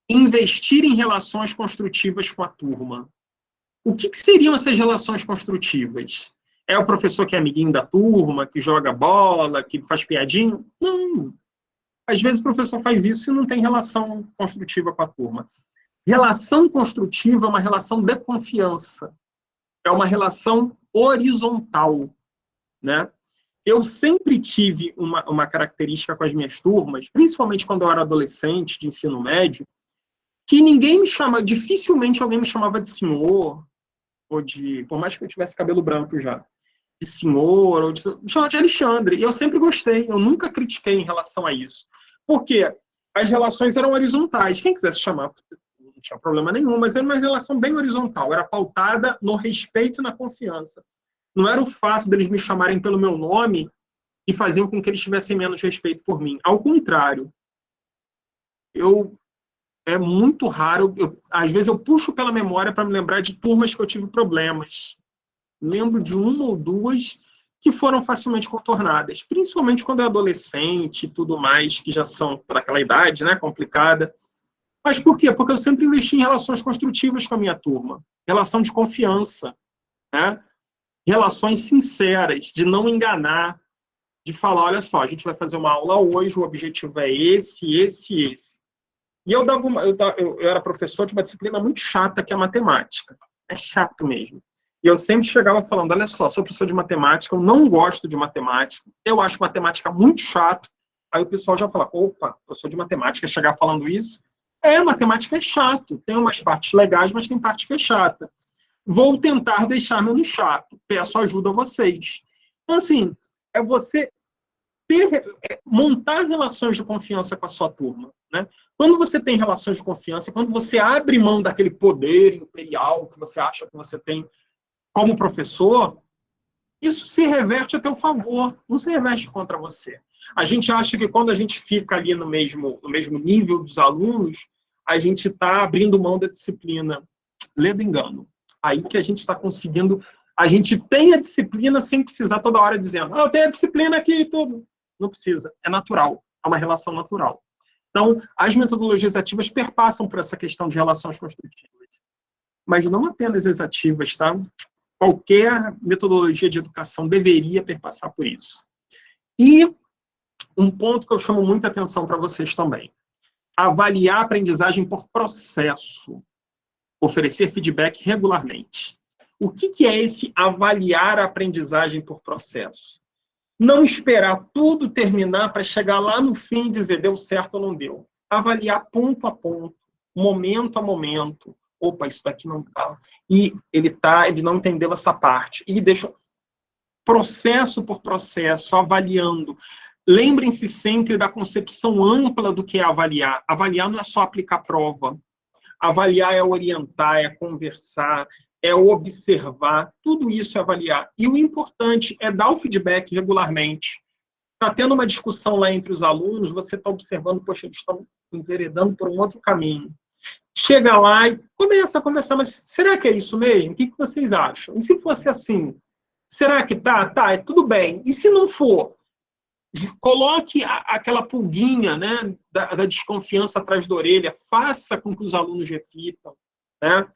Investir em relações construtivas com a turma. O que seriam essas relações construtivas? É o professor que é amiguinho da turma, que joga bola, que faz piadinha? Não. Às vezes o professor faz isso e não tem relação construtiva com a turma. Relação construtiva é uma relação de confiança. É uma relação horizontal. Né? Eu sempre tive uma característica com as minhas turmas, principalmente quando eu era adolescente, de ensino médio, que ninguém me chama, dificilmente alguém me chamava de senhor, ou de, por mais que eu tivesse cabelo branco já, de senhor, ou de, me chamava de Alexandre, e eu sempre gostei, eu nunca critiquei em relação a isso. Por quê? As relações eram horizontais, quem quisesse chamar, não tinha problema nenhum, mas era uma relação bem horizontal, era pautada no respeito e na confiança. Não era o fato deles me chamarem pelo meu nome e faziam com que eles tivessem menos respeito por mim. Ao contrário, é muito raro, às vezes eu puxo pela memória para me lembrar de turmas que eu tive problemas. Lembro de uma ou duas que foram facilmente contornadas, principalmente quando é adolescente e tudo mais, que já são para aquela idade, né, complicada. Mas por quê? Porque eu sempre investi em relações construtivas com a minha turma, relação de confiança, né? Relações sinceras, de não enganar, de falar, olha só, a gente vai fazer uma aula hoje, o objetivo é esse. E eu era professor de uma disciplina muito chata, que é a matemática. É chato mesmo. E eu sempre chegava falando, olha só, sou professor de matemática, eu não gosto de matemática, eu acho matemática muito chato. Aí o pessoal já fala, opa, eu sou de matemática, chegar falando isso. Matemática é chato, tem umas partes legais, mas tem parte que é chata. Vou tentar deixar menos chato, peço ajuda a vocês. Então, assim, é você montar relações de confiança com a sua turma, né? Quando você tem relações de confiança, quando você abre mão daquele poder imperial que você acha que você tem como professor, isso se reverte a teu favor, não se reverte contra você. A gente acha que quando a gente fica ali no mesmo nível dos alunos, a gente está abrindo mão da disciplina. Ledo engano. Aí que a gente está conseguindo, a gente tem a disciplina sem precisar toda hora dizendo, eu tenho a disciplina aqui e tudo. Não precisa, é natural, é uma relação natural. Então, as metodologias ativas perpassam por essa questão de relações construtivas. Mas não apenas as ativas, tá? Qualquer metodologia de educação deveria perpassar por isso. E um ponto que eu chamo muita atenção para vocês também. Avaliar a aprendizagem por processo. Oferecer feedback regularmente. O que é esse avaliar a aprendizagem por processo? Não esperar tudo terminar para chegar lá no fim e dizer deu certo ou não deu. Avaliar ponto a ponto, momento a momento. Opa, isso daqui não está. E ele não entendeu essa parte. E deixa processo por processo, avaliando. Lembrem-se sempre da concepção ampla do que é avaliar. Avaliar não é só aplicar prova. Avaliar é orientar, é conversar, é observar, tudo isso é avaliar. E o importante é dar o feedback regularmente. Está tendo uma discussão lá entre os alunos, você está observando, poxa, eles estão enveredando por um outro caminho. Chega lá e começa a conversar, mas será que é isso mesmo? O que vocês acham? E se fosse assim? Será que tá? Tá, é tudo bem. E se não for? Coloque aquela pulguinha, né, da desconfiança atrás da orelha, faça com que os alunos reflitam, né?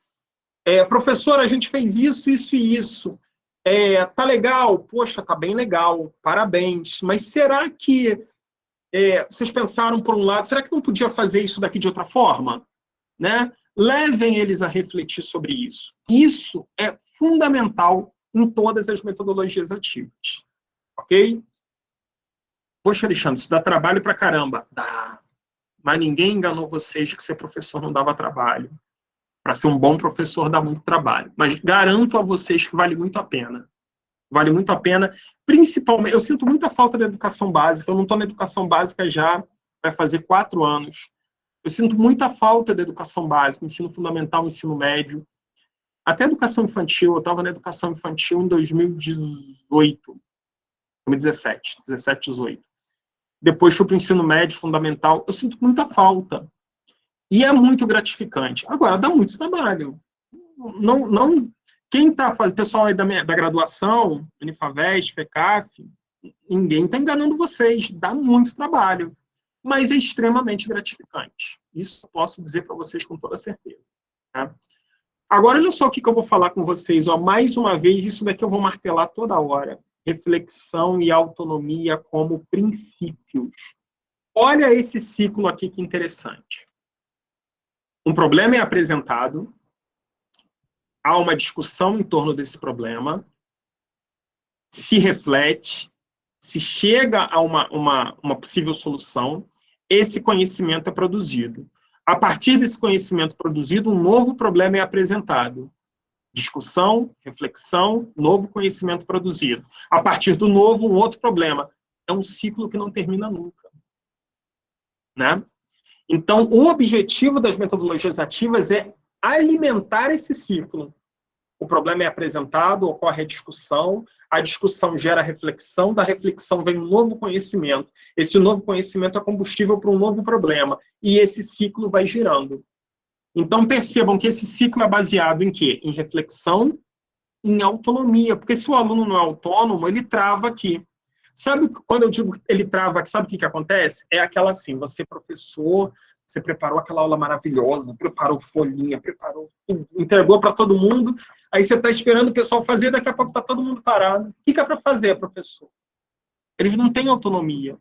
Professor, a gente fez isso, isso e isso. Tá legal? Poxa, tá bem legal, parabéns. Mas será que vocês pensaram por um lado, será que não podia fazer isso daqui de outra forma? Né? Levem eles a refletir sobre isso. Isso é fundamental em todas as metodologias ativas. Ok? Poxa, Alexandre, isso dá trabalho pra caramba. Dá. Mas ninguém enganou vocês que ser professor não dava trabalho. Para ser um bom professor dá muito trabalho. Mas garanto a vocês que vale muito a pena. Vale muito a pena. Principalmente, eu sinto muita falta da educação básica. Eu não estou na educação básica já, vai fazer 4 anos. Eu sinto muita falta da educação básica, ensino fundamental, ensino médio. Até educação infantil. Eu estava na educação infantil em 2018. 2017, 17, 18. Depois fui para o ensino médio fundamental. Eu sinto muita falta. E é muito gratificante. Agora, dá muito trabalho. Quem está fazendo, pessoal aí da graduação, Unifavest, FECAF, ninguém está enganando vocês. Dá muito trabalho. Mas é extremamente gratificante. Isso eu posso dizer para vocês com toda certeza. Tá? Agora, olha só o que eu vou falar com vocês. Ó, mais uma vez, isso daqui eu vou martelar toda hora. Reflexão e autonomia como princípios. Olha esse ciclo aqui que interessante. Um problema é apresentado, há uma discussão em torno desse problema, se reflete, se chega a uma possível solução, esse conhecimento é produzido. A partir desse conhecimento produzido, um novo problema é apresentado. Discussão, reflexão, novo conhecimento produzido. A partir do novo, um outro problema. É um ciclo que não termina nunca. Né? Então, o objetivo das metodologias ativas é alimentar esse ciclo. O problema é apresentado, ocorre a discussão gera reflexão, da reflexão vem um novo conhecimento. Esse novo conhecimento é combustível para um novo problema, e esse ciclo vai girando. Então, percebam que esse ciclo é baseado em quê? Em reflexão, em autonomia, porque se o aluno não é autônomo, ele trava aqui. Sabe, quando eu digo ele trava, sabe o que acontece? É aquela assim, você professor, você preparou aquela aula maravilhosa, preparou folhinha, preparou tudo, entregou para todo mundo, aí você está esperando o pessoal fazer, daqui a pouco está todo mundo parado. O que é para fazer, professor? Eles não têm autonomia.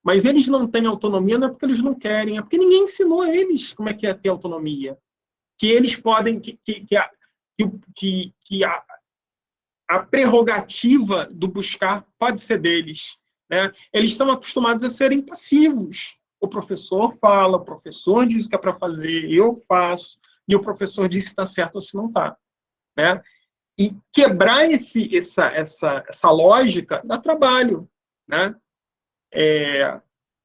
Mas eles não têm autonomia não é porque eles não querem, é porque ninguém ensinou a eles como é que é ter autonomia. Que eles podem, a prerrogativa do buscar pode ser deles. Né? Eles estão acostumados a serem passivos. O professor fala, o professor diz o que é para fazer, eu faço, e o professor diz se está certo ou se não está. Né? E quebrar essa lógica dá trabalho. Né?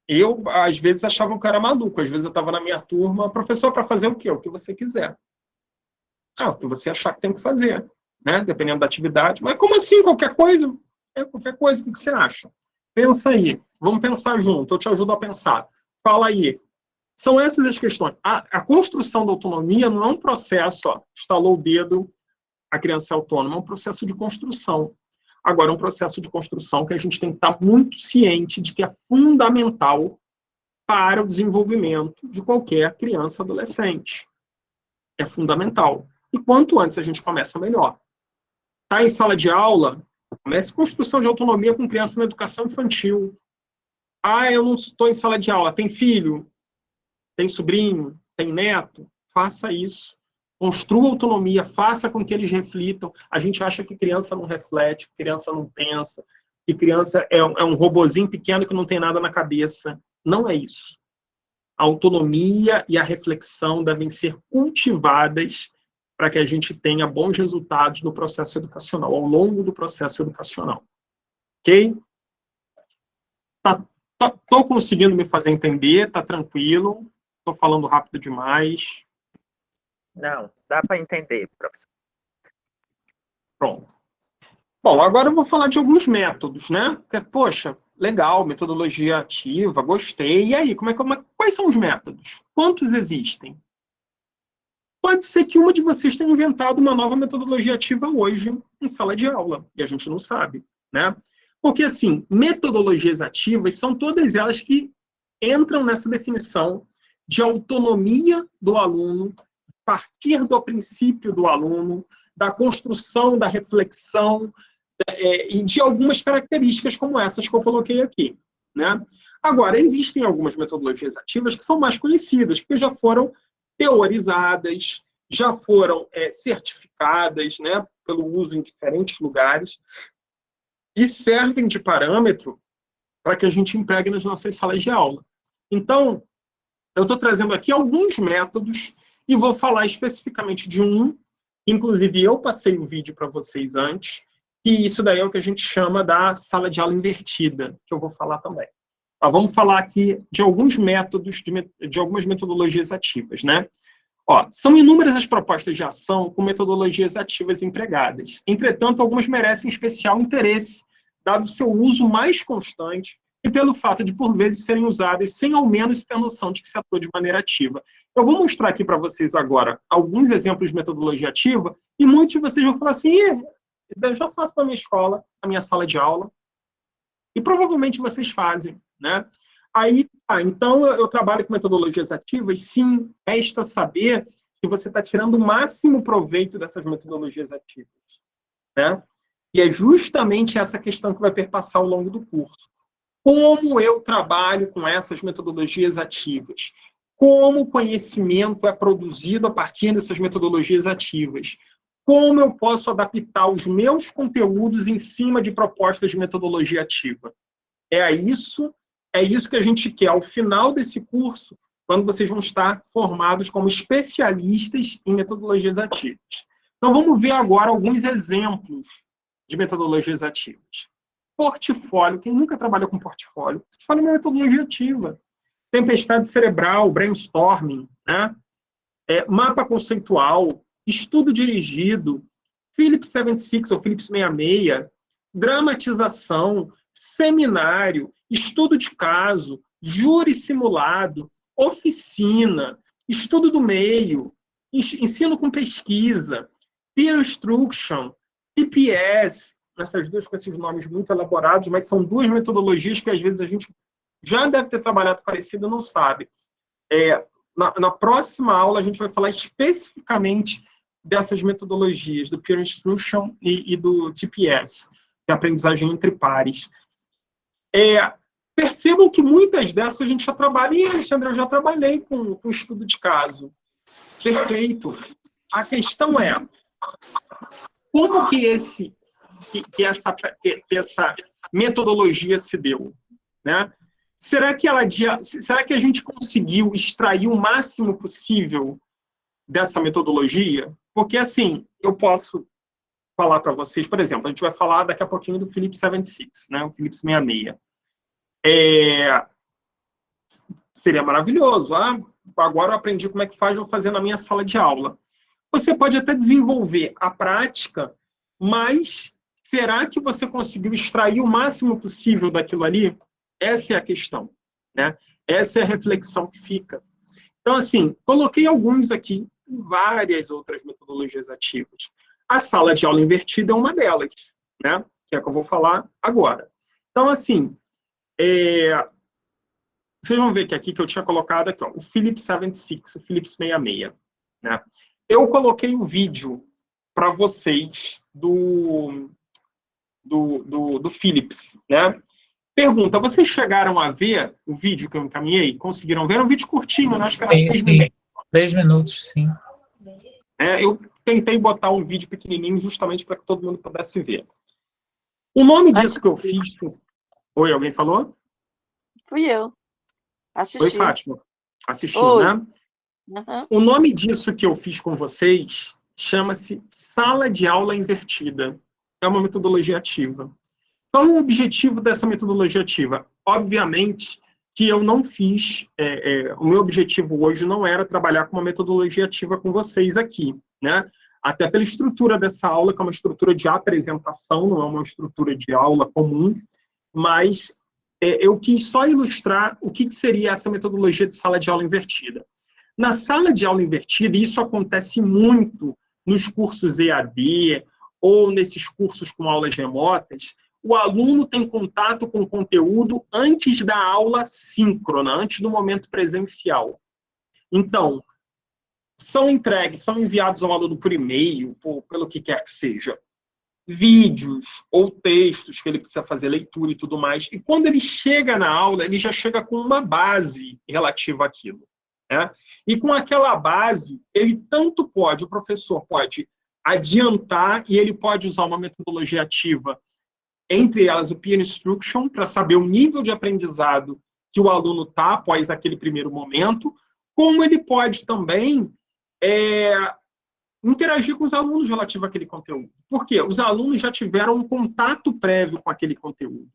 Eu, às vezes, achava que eu era maluco. Às vezes eu estava na minha turma, professor, para fazer o quê? O que você quiser. O que você achar que tem que fazer. Né? Dependendo da atividade. Mas como assim? Qualquer coisa? Qualquer coisa. O que você acha? Pensa aí. Vamos pensar junto. Eu te ajudo a pensar. Fala aí. São essas as questões. A construção da autonomia não é um processo, estalou o dedo, a criança é autônoma, é um processo de construção. Agora, é um processo de construção que a gente tem que estar muito ciente de que é fundamental para o desenvolvimento de qualquer criança e adolescente. É fundamental. E quanto antes a gente começa, melhor. Está em sala de aula, comece construção de autonomia com criança na educação infantil. Eu não estou em sala de aula. Tem filho? Tem sobrinho? Tem neto? Faça isso. Construa autonomia, faça com que eles reflitam. A gente acha que criança não reflete, que criança não pensa, que criança é um robozinho pequeno que não tem nada na cabeça. Não é isso. A autonomia e a reflexão devem ser cultivadas para que a gente tenha bons resultados no processo educacional, ao longo do processo educacional. Ok? Estou conseguindo me fazer entender? Está tranquilo? Estou falando rápido demais? Não, dá para entender, professor. Pronto. Bom, agora eu vou falar de alguns métodos, né? Porque, poxa, legal, metodologia ativa, gostei. E aí, quais são os métodos? Quantos existem? Pode ser que uma de vocês tenha inventado uma nova metodologia ativa hoje em sala de aula, e a gente não sabe, né? Porque, assim, metodologias ativas são todas elas que entram nessa definição de autonomia do aluno, partir do princípio do aluno, da construção, da reflexão, e de algumas características como essas que eu coloquei aqui. Né? Agora, existem algumas metodologias ativas que são mais conhecidas, porque já foram teorizadas, já foram certificadas, né, pelo uso em diferentes lugares, e servem de parâmetro para que a gente empregue nas nossas salas de aula. Então, eu estou trazendo aqui alguns métodos e vou falar especificamente de um, inclusive eu passei o vídeo para vocês antes, e isso daí é o que a gente chama da sala de aula invertida, que eu vou falar também. Vamos falar aqui de alguns métodos, de algumas metodologias ativas, né? São inúmeras as propostas de ação com metodologias ativas empregadas. Entretanto, algumas merecem especial interesse, dado seu uso mais constante e pelo fato de, por vezes, serem usadas sem ao menos ter noção de que se atua de maneira ativa. Eu vou mostrar aqui para vocês agora alguns exemplos de metodologia ativa e muitos de vocês vão falar assim, eu já faço na minha escola, na minha sala de aula, e provavelmente vocês fazem, né? Aí, então, eu trabalho com metodologias ativas, sim, resta saber se você está tirando o máximo proveito dessas metodologias ativas, né? E é justamente essa questão que vai perpassar ao longo do curso. Como eu trabalho com essas metodologias ativas? Como o conhecimento é produzido a partir dessas metodologias ativas? Como eu posso adaptar os meus conteúdos em cima de propostas de metodologia ativa? É isso que a gente quer, ao final desse curso, quando vocês vão estar formados como especialistas em metodologias ativas. Então, vamos ver agora alguns exemplos de metodologias ativas. Portfólio. Quem nunca trabalhou com portfólio? Portfólio é uma metodologia ativa. Tempestade cerebral, brainstorming, né? Mapa conceitual, estudo dirigido, Phillips 76 ou Phillips 66, dramatização, seminário, estudo de caso, júri simulado, oficina, estudo do meio, ensino com pesquisa, peer instruction, PPS, essas duas com esses nomes muito elaborados, mas são duas metodologias que às vezes a gente já deve ter trabalhado parecido e não sabe. Na próxima aula a gente vai falar especificamente dessas metodologias, do peer instruction e do TPS, que é a aprendizagem entre pares. Percebam que muitas dessas a gente já trabalha, e, Alexandre, eu já trabalhei com estudo de caso. Perfeito. A questão é, como que essa metodologia se deu? Né? Será que a gente conseguiu extrair o máximo possível dessa metodologia? Porque, assim, eu posso falar para vocês, por exemplo, a gente vai falar daqui a pouquinho do Phillips 76, né? O Phillips 66. Seria maravilhoso. Agora eu aprendi como é que faz, vou fazer na minha sala de aula. Você pode até desenvolver a prática, mas será que você conseguiu extrair o máximo possível daquilo ali? Essa é a questão, né? Essa é a reflexão que fica. Então, assim, coloquei alguns aqui, várias outras metodologias ativas. A sala de aula invertida é uma delas, né? Que é a que eu vou falar agora. Então, assim, vocês vão ver que aqui que eu tinha colocado aqui, ó, o Phillips 76, o Phillips 66, né? Eu coloquei um vídeo para vocês do Phillips, né? Pergunta, vocês chegaram a ver o vídeo que eu encaminhei? Conseguiram ver? Era um vídeo curtinho, né? Acho que era 3 minutos. 3 minutos, sim. Eu tentei botar um vídeo pequenininho justamente para que todo mundo pudesse ver. O nome disso que eu fiz... Oi, alguém falou? Fui eu. Assisti. Oi, Fátima. Assistiu, Oi. né? Uhum. O nome disso que eu fiz com vocês chama-se Sala de Aula Invertida. É uma metodologia ativa. Qual é o objetivo dessa metodologia ativa? Obviamente que eu não fiz... o meu objetivo hoje não era trabalhar com uma metodologia ativa com vocês aqui, né? Até pela estrutura dessa aula, que é uma estrutura de apresentação, não é uma estrutura de aula comum, mas eu quis só ilustrar o que seria essa metodologia de sala de aula invertida. Na sala de aula invertida, isso acontece muito nos cursos EAD ou nesses cursos com aulas remotas, o aluno tem contato com o conteúdo antes da aula síncrona, antes do momento presencial. Então, são enviados ao aluno por e-mail, pelo que quer que seja, vídeos ou textos que ele precisa fazer leitura e tudo mais. E quando ele chega na aula, ele já chega com uma base relativa àquilo, né? E com aquela base, o professor pode adiantar e ele pode usar uma metodologia ativa, entre elas o peer instruction, para saber o nível de aprendizado que o aluno está após aquele primeiro momento, como ele pode também interagir com os alunos relativo àquele conteúdo. Por quê? Os alunos já tiveram um contato prévio com aquele conteúdo.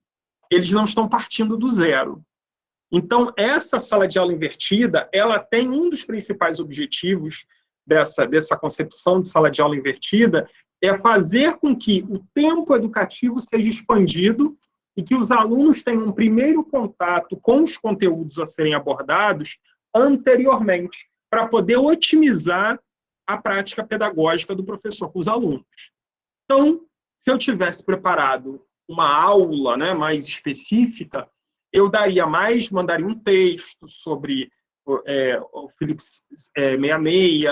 Eles não estão partindo do zero. Então, essa sala de aula invertida, ela tem um dos principais objetivos dessa concepção de sala de aula invertida, é fazer com que o tempo educativo seja expandido e que os alunos tenham um primeiro contato com os conteúdos a serem abordados anteriormente, para poder otimizar a prática pedagógica do professor com os alunos. Então, se eu tivesse preparado uma aula, né, mais específica, eu mandaria um texto sobre o Phillips 66,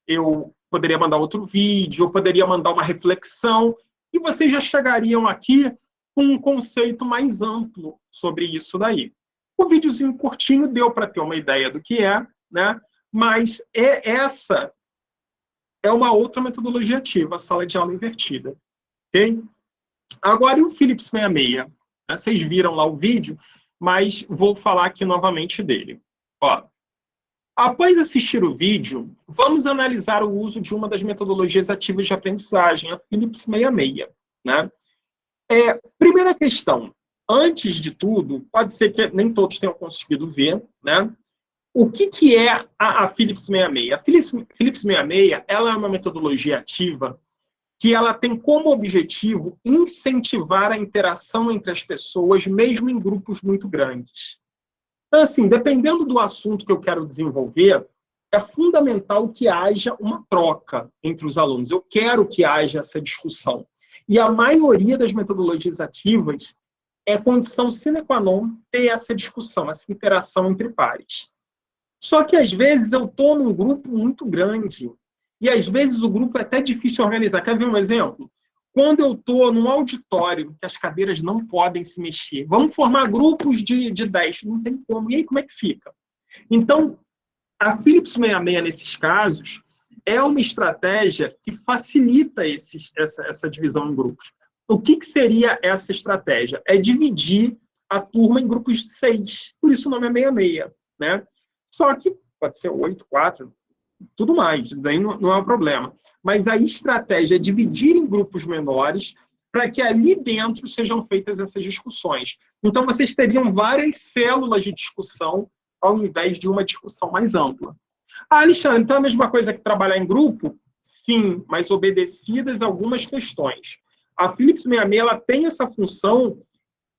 eu poderia mandar outro vídeo, eu poderia mandar uma reflexão, e vocês já chegariam aqui com um conceito mais amplo sobre isso daí. O videozinho curtinho deu para ter uma ideia do que é, né? Mas essa é uma outra metodologia ativa, a sala de aula invertida. Okay? Agora, e o Phillips 66? Vocês viram lá o vídeo, mas vou falar aqui novamente dele. Ó, Após assistir o vídeo, vamos analisar o uso de uma das metodologias ativas de aprendizagem, a Phillips 66. Né? Primeira questão. Antes de tudo, pode ser que nem todos tenham conseguido ver, né? O que é a Phillips 66? A Phillips 66 ela é uma metodologia ativa que ela tem como objetivo incentivar a interação entre as pessoas, mesmo em grupos muito grandes. Então, assim, dependendo do assunto que eu quero desenvolver, é fundamental que haja uma troca entre os alunos. Eu quero que haja essa discussão. E a maioria das metodologias ativas é condição sine qua non ter essa discussão, essa interação entre pares. Só que, às vezes, eu estou num grupo muito grande. E, às vezes, o grupo é até difícil organizar. Quer ver um exemplo? Quando eu estou num auditório, que as cadeiras não podem se mexer, vamos formar grupos de 10. Não tem como. E aí, como é que fica? Então, a Phillips 66, nesses casos, é uma estratégia que facilita essa divisão em grupos. O que seria essa estratégia? É dividir a turma em grupos de 6. Por isso o nome é 66. Né? Só que pode ser 8, 4, tudo mais. Daí não é um problema. Mas a estratégia é dividir em grupos menores para que ali dentro sejam feitas essas discussões. Então, vocês teriam várias células de discussão ao invés de uma discussão mais ampla. Ah, Alexandre, então é a mesma coisa que trabalhar em grupo? Sim, mas obedecidas algumas questões. A Phillips 66 ela tem essa função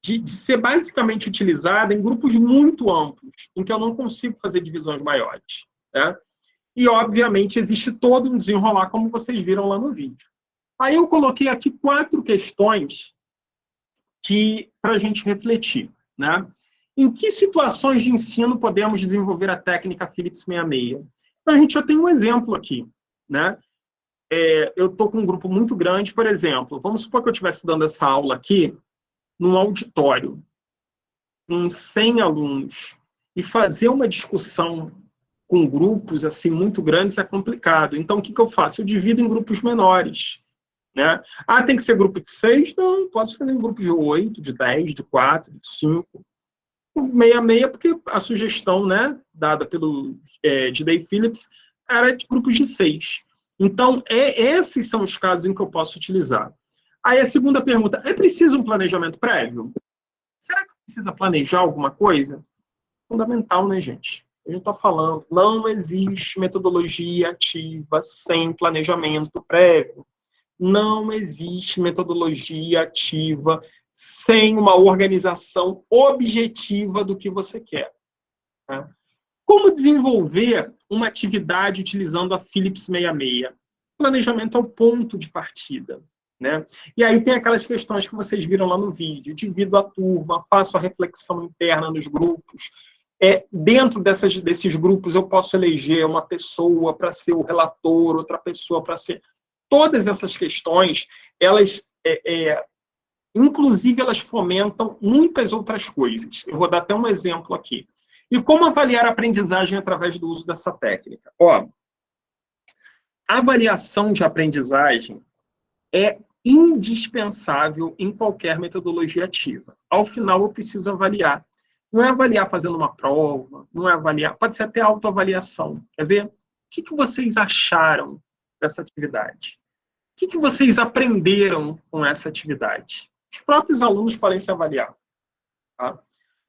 de ser basicamente utilizada em grupos muito amplos, em que eu não consigo fazer divisões maiores. Né? E, obviamente, existe todo um desenrolar, como vocês viram lá no vídeo. Aí eu coloquei aqui 4 questões para a gente refletir. Né? Em que situações de ensino podemos desenvolver a técnica Phillips 66? Então, a gente já tem um exemplo aqui. Né? Eu estou com um grupo muito grande, por exemplo, vamos supor que eu estivesse dando essa aula aqui num auditório, com 100 alunos, e fazer uma discussão com grupos assim muito grandes é complicado. Então, o que eu faço? Eu divido em grupos menores. Né? Ah, tem que ser grupo de 6? Não, posso fazer em grupo de 8, de 10, de 4, de 5. 66, porque a sugestão, né, dada pelo de Dave Phillips era de grupos de 6. Então, esses são os casos em que eu posso utilizar. Aí a segunda pergunta, é preciso um planejamento prévio? Será que precisa planejar alguma coisa? Fundamental, né, gente? A gente está falando, não existe metodologia ativa sem planejamento prévio. Não existe metodologia ativa sem uma organização objetiva do que você quer. Né? Como desenvolver uma atividade utilizando a Phillips 66? Planejamento é o ponto de partida. Né? E aí tem aquelas questões que vocês viram lá no vídeo. Divido a turma, faço a reflexão interna nos grupos. Dentro desses grupos eu posso eleger uma pessoa para ser o relator, outra pessoa para ser... Todas essas questões, elas, inclusive, elas fomentam muitas outras coisas. Eu vou dar até um exemplo aqui. E como avaliar a aprendizagem através do uso dessa técnica? Ó, a avaliação de aprendizagem é indispensável em qualquer metodologia ativa. Ao final, eu preciso avaliar. Não é avaliar fazendo uma prova, não é avaliar, pode ser até autoavaliação. Quer ver? O que vocês acharam dessa atividade? O que vocês aprenderam com essa atividade? Os próprios alunos podem se avaliar. Tá?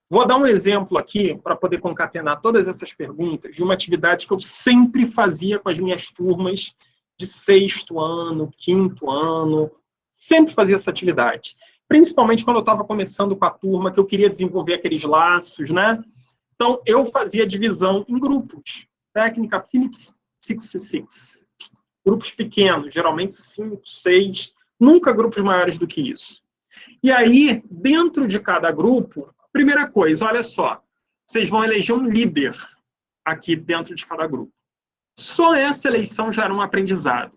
Vou dar um exemplo aqui, para poder concatenar todas essas perguntas, de uma atividade que eu sempre fazia com as minhas turmas de 6º ano, 5º ano, sempre fazia essa atividade. Principalmente quando eu estava começando com a turma, que eu queria desenvolver aqueles laços, né? Então, eu fazia divisão em grupos. Técnica Phillips 66. Grupos pequenos, geralmente 5, 6, nunca grupos maiores do que isso. E aí, dentro de cada grupo, primeira coisa, olha só, vocês vão eleger um líder aqui dentro de cada grupo. Só essa eleição já era um aprendizado.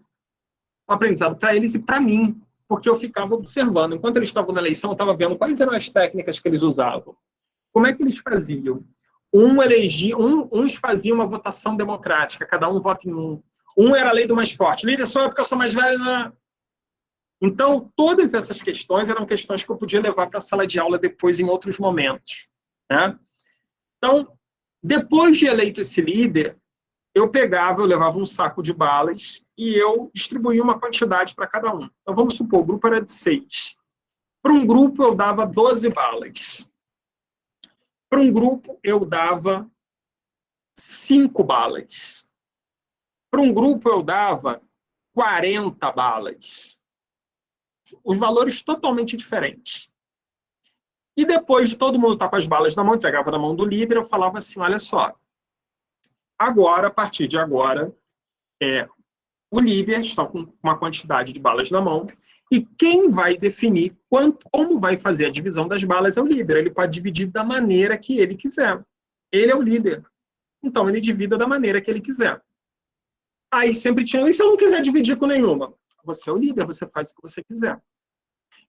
Um aprendizado para eles e para mim, porque eu ficava observando. Enquanto eles estavam na eleição, eu estava vendo quais eram as técnicas que eles usavam. Como é que eles faziam? Uns faziam uma votação democrática, cada um vota em um. Um era a lei do mais forte. Líder só porque eu sou mais velho. Não. Então, todas essas questões eram questões que eu podia levar para a sala de aula depois, em outros momentos. Né? Então, depois de eleito esse líder, eu levava um saco de balas e eu distribuía uma quantidade para cada um. Então, vamos supor, o grupo era de 6. Para um grupo, eu dava 12 balas. Para um grupo, eu dava 5 balas. Para um grupo, eu dava 40 balas. Os valores totalmente diferentes. E depois de todo mundo estar com as balas na mão, entregava na mão do líder, eu falava assim, olha só, agora, a partir de agora, o líder está com uma quantidade de balas na mão e quem vai definir como vai fazer a divisão das balas é o líder. Ele pode dividir da maneira que ele quiser. Ele é o líder. Então, ele divida da maneira que ele quiser. Aí sempre tinha, e se eu não quiser dividir com nenhuma? Você é o líder, você faz o que você quiser.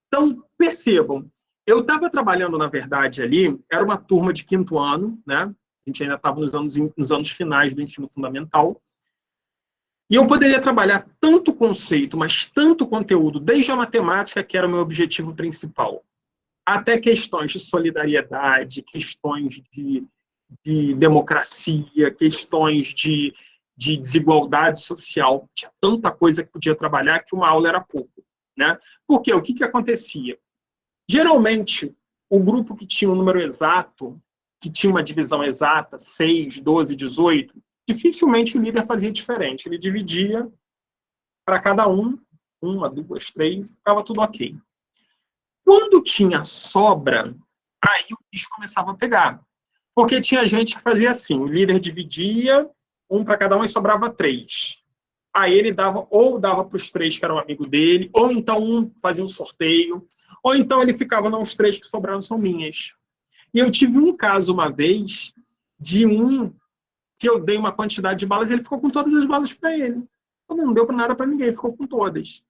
Então, percebam, eu estava trabalhando, na verdade, ali, era uma turma de 5º ano, né? A gente ainda estava nos anos finais do ensino fundamental, e eu poderia trabalhar tanto conceito, mas tanto conteúdo, desde a matemática, que era o meu objetivo principal, até questões de solidariedade, questões de democracia, questões de desigualdade social. Tinha tanta coisa que podia trabalhar que uma aula era pouco, né? Porque o que acontecia? Geralmente, o grupo que tinha um número exato, que tinha uma divisão exata, 6, 12, 18, dificilmente o líder fazia diferente. Ele dividia para cada um, 1, 2, 3, ficava tudo ok. Quando tinha sobra, aí o bicho começava a pegar. Porque tinha gente que fazia assim, o líder dividia, 1 para cada um e sobrava 3. Aí ele dava para os 3 que eram amigo dele, ou então um fazia um sorteio, ou então ele ficava, não, os 3 que sobraram são minhas. E eu tive um caso uma vez, de um que eu dei uma quantidade de balas e ele ficou com todas as balas para ele. Não deu para nada para ninguém, ficou com todas.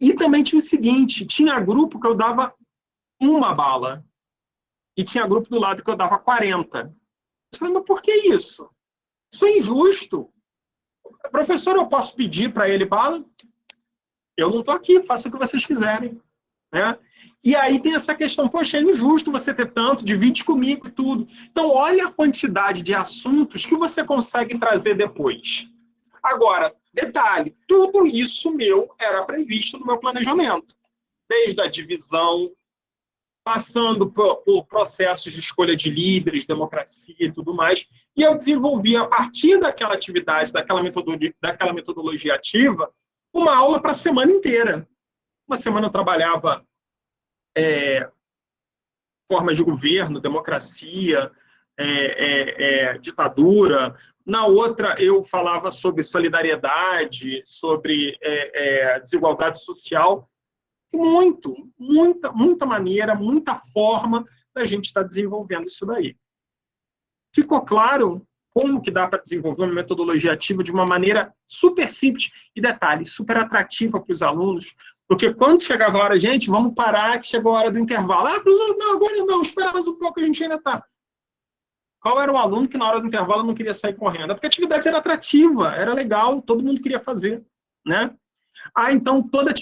E também tinha o seguinte, tinha grupo que eu dava 1 bala, e tinha grupo do lado que eu dava 40. Eu falei, mas por que isso? Isso é injusto. Professor, eu posso pedir para ele bala? Eu não estou aqui, faça o que vocês quiserem. Né? E aí tem essa questão, poxa, é injusto você ter tanto, divide comigo e tudo. Então, olha a quantidade de assuntos que você consegue trazer depois. Agora, detalhe, tudo isso meu era previsto no meu planejamento. Desde a divisão, passando por processos de escolha de líderes, democracia e tudo mais, e eu desenvolvi, a partir daquela atividade, daquela metodologia ativa, uma aula para a semana inteira. Uma semana eu trabalhava formas de governo, democracia, ditadura. Na outra, eu falava sobre solidariedade, sobre desigualdade social. Muita maneira, muita forma da gente estar desenvolvendo isso daí. Ficou claro como que dá para desenvolver uma metodologia ativa de uma maneira super simples e, detalhe, super atrativa para os alunos, porque quando chegava a hora, gente, vamos parar que chegou a hora do intervalo. Professor, não, agora não, espera mais um pouco, a gente ainda está. Qual era o aluno que na hora do intervalo não queria sair correndo? Porque a atividade era atrativa, era legal, todo mundo queria fazer, né? Então toda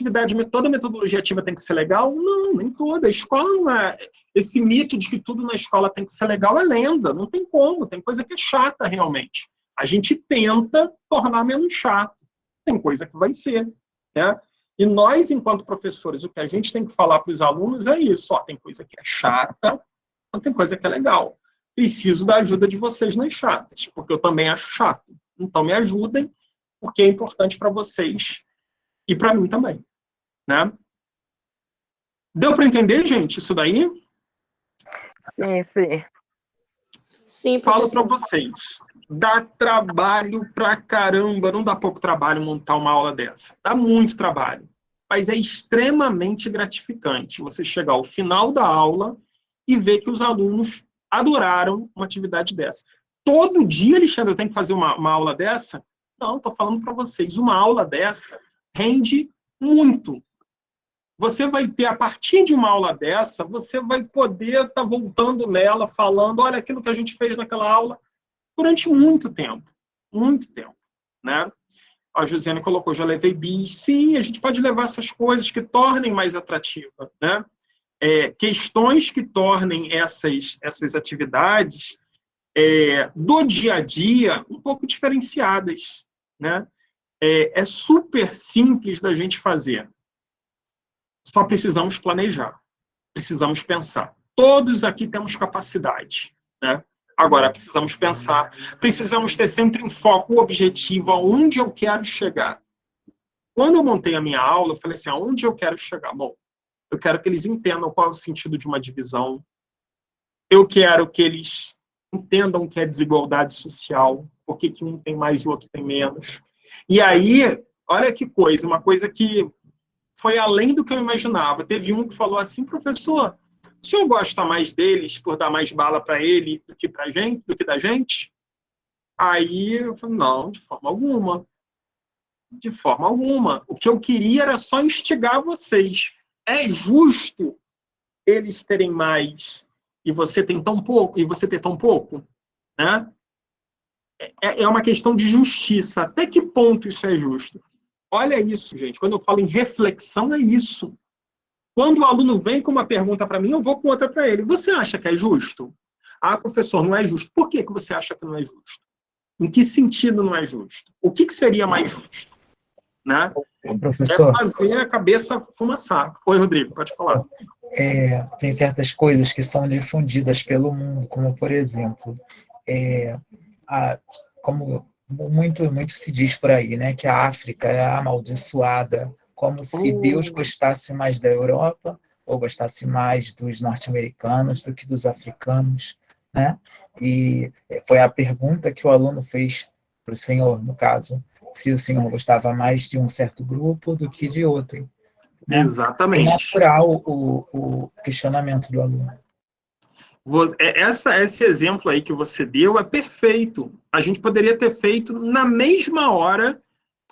metodologia ativa tem que ser legal? Não, nem toda. A escola não é... Esse mito de que tudo na escola tem que ser legal é lenda, não tem como, tem coisa que é chata realmente. A gente tenta tornar menos chato, tem coisa que vai ser, né? E nós, enquanto professores, o que a gente tem que falar para os alunos é isso, tem coisa que é chata, não tem coisa que é legal. Preciso da ajuda de vocês nas chatas, porque eu também acho chato. Então me ajudem, porque é importante para vocês e para mim também, né? Deu para entender, gente, isso daí? Sim, sim. Sim, Falo para professor. vocês, dá trabalho pra caramba, não dá pouco trabalho montar uma aula dessa, dá muito trabalho, mas é extremamente gratificante você chegar ao final da aula e ver que os alunos adoraram uma atividade dessa. Todo dia, Alexandre, eu tenho que fazer uma aula dessa? Não, estou falando para vocês, uma aula dessa rende muito. Você vai ter, a partir de uma aula dessa, você vai poder estar voltando nela, falando, olha, aquilo que a gente fez naquela aula, durante muito tempo, né? A Josiane colocou, já levei bis. Sim, a gente pode levar essas coisas que tornem mais atrativa, né? Questões que tornem essas atividades do dia a dia um pouco diferenciadas, né? É super simples da gente fazer. Só precisamos planejar, precisamos pensar. Todos aqui temos capacidade, né? Agora, precisamos pensar, precisamos ter sempre em foco o objetivo, aonde eu quero chegar. Quando eu montei a minha aula, eu falei assim, aonde eu quero chegar? Bom, eu quero que eles entendam qual é o sentido de uma divisão, eu quero que eles entendam o que é desigualdade social, por que um tem mais e o outro tem menos. E aí, olha que coisa, uma coisa que foi além do que eu imaginava. Teve um que falou assim, professor, o senhor gosta mais deles por dar mais bala para ele do que para gente, do que da gente? Aí eu falei, não, de forma alguma. De forma alguma. O que eu queria era só instigar vocês. É justo eles terem mais e você tem tão pouco, e você ter tão pouco, né? É uma questão de justiça. Até que ponto isso é justo? Olha isso, gente. Quando eu falo em reflexão, é isso. Quando o aluno vem com uma pergunta para mim, eu vou com outra para ele. Você acha que é justo? Ah, professor, não é justo. Por que você acha que não é justo? Em que sentido não é justo? O que seria mais justo? Né? Professor, É fazer a cabeça fumaçar. Oi, Rodrigo, pode falar. Tem certas coisas que são difundidas pelo mundo, como, por exemplo, como muito se diz por aí, né, que a África é amaldiçoada, como se Deus gostasse mais da Europa ou gostasse mais dos norte-americanos do que dos africanos, né? E foi a pergunta que o aluno fez para o senhor, no caso, se o senhor gostava mais de um certo grupo do que de outro, né? Exatamente. É natural o questionamento do aluno. Esse exemplo aí que você deu é perfeito. A gente poderia ter feito, na mesma hora,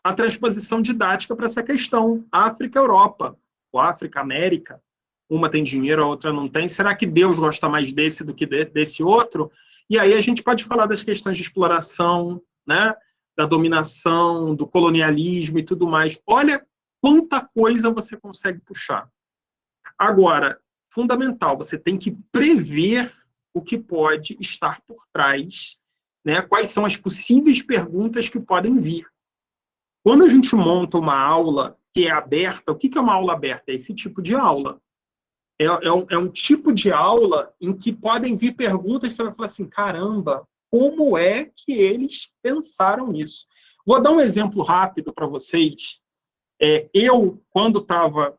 a transposição didática para essa questão. África, Europa, ou África, América. Uma tem dinheiro, a outra não tem. Será que Deus gosta mais desse do que desse outro? E aí a gente pode falar das questões de exploração, né? Da dominação, do colonialismo e tudo mais. Olha quanta coisa você consegue puxar. Agora, fundamental, você tem que prever o que pode estar por trás, né? Quais são as possíveis perguntas que podem vir. Quando a gente monta uma aula que é aberta, o que é uma aula aberta? É esse tipo de aula. É um tipo de aula em que podem vir perguntas e você vai falar assim, caramba, como é que eles pensaram nisso? Vou dar um exemplo rápido para vocês. Eu, quando estava,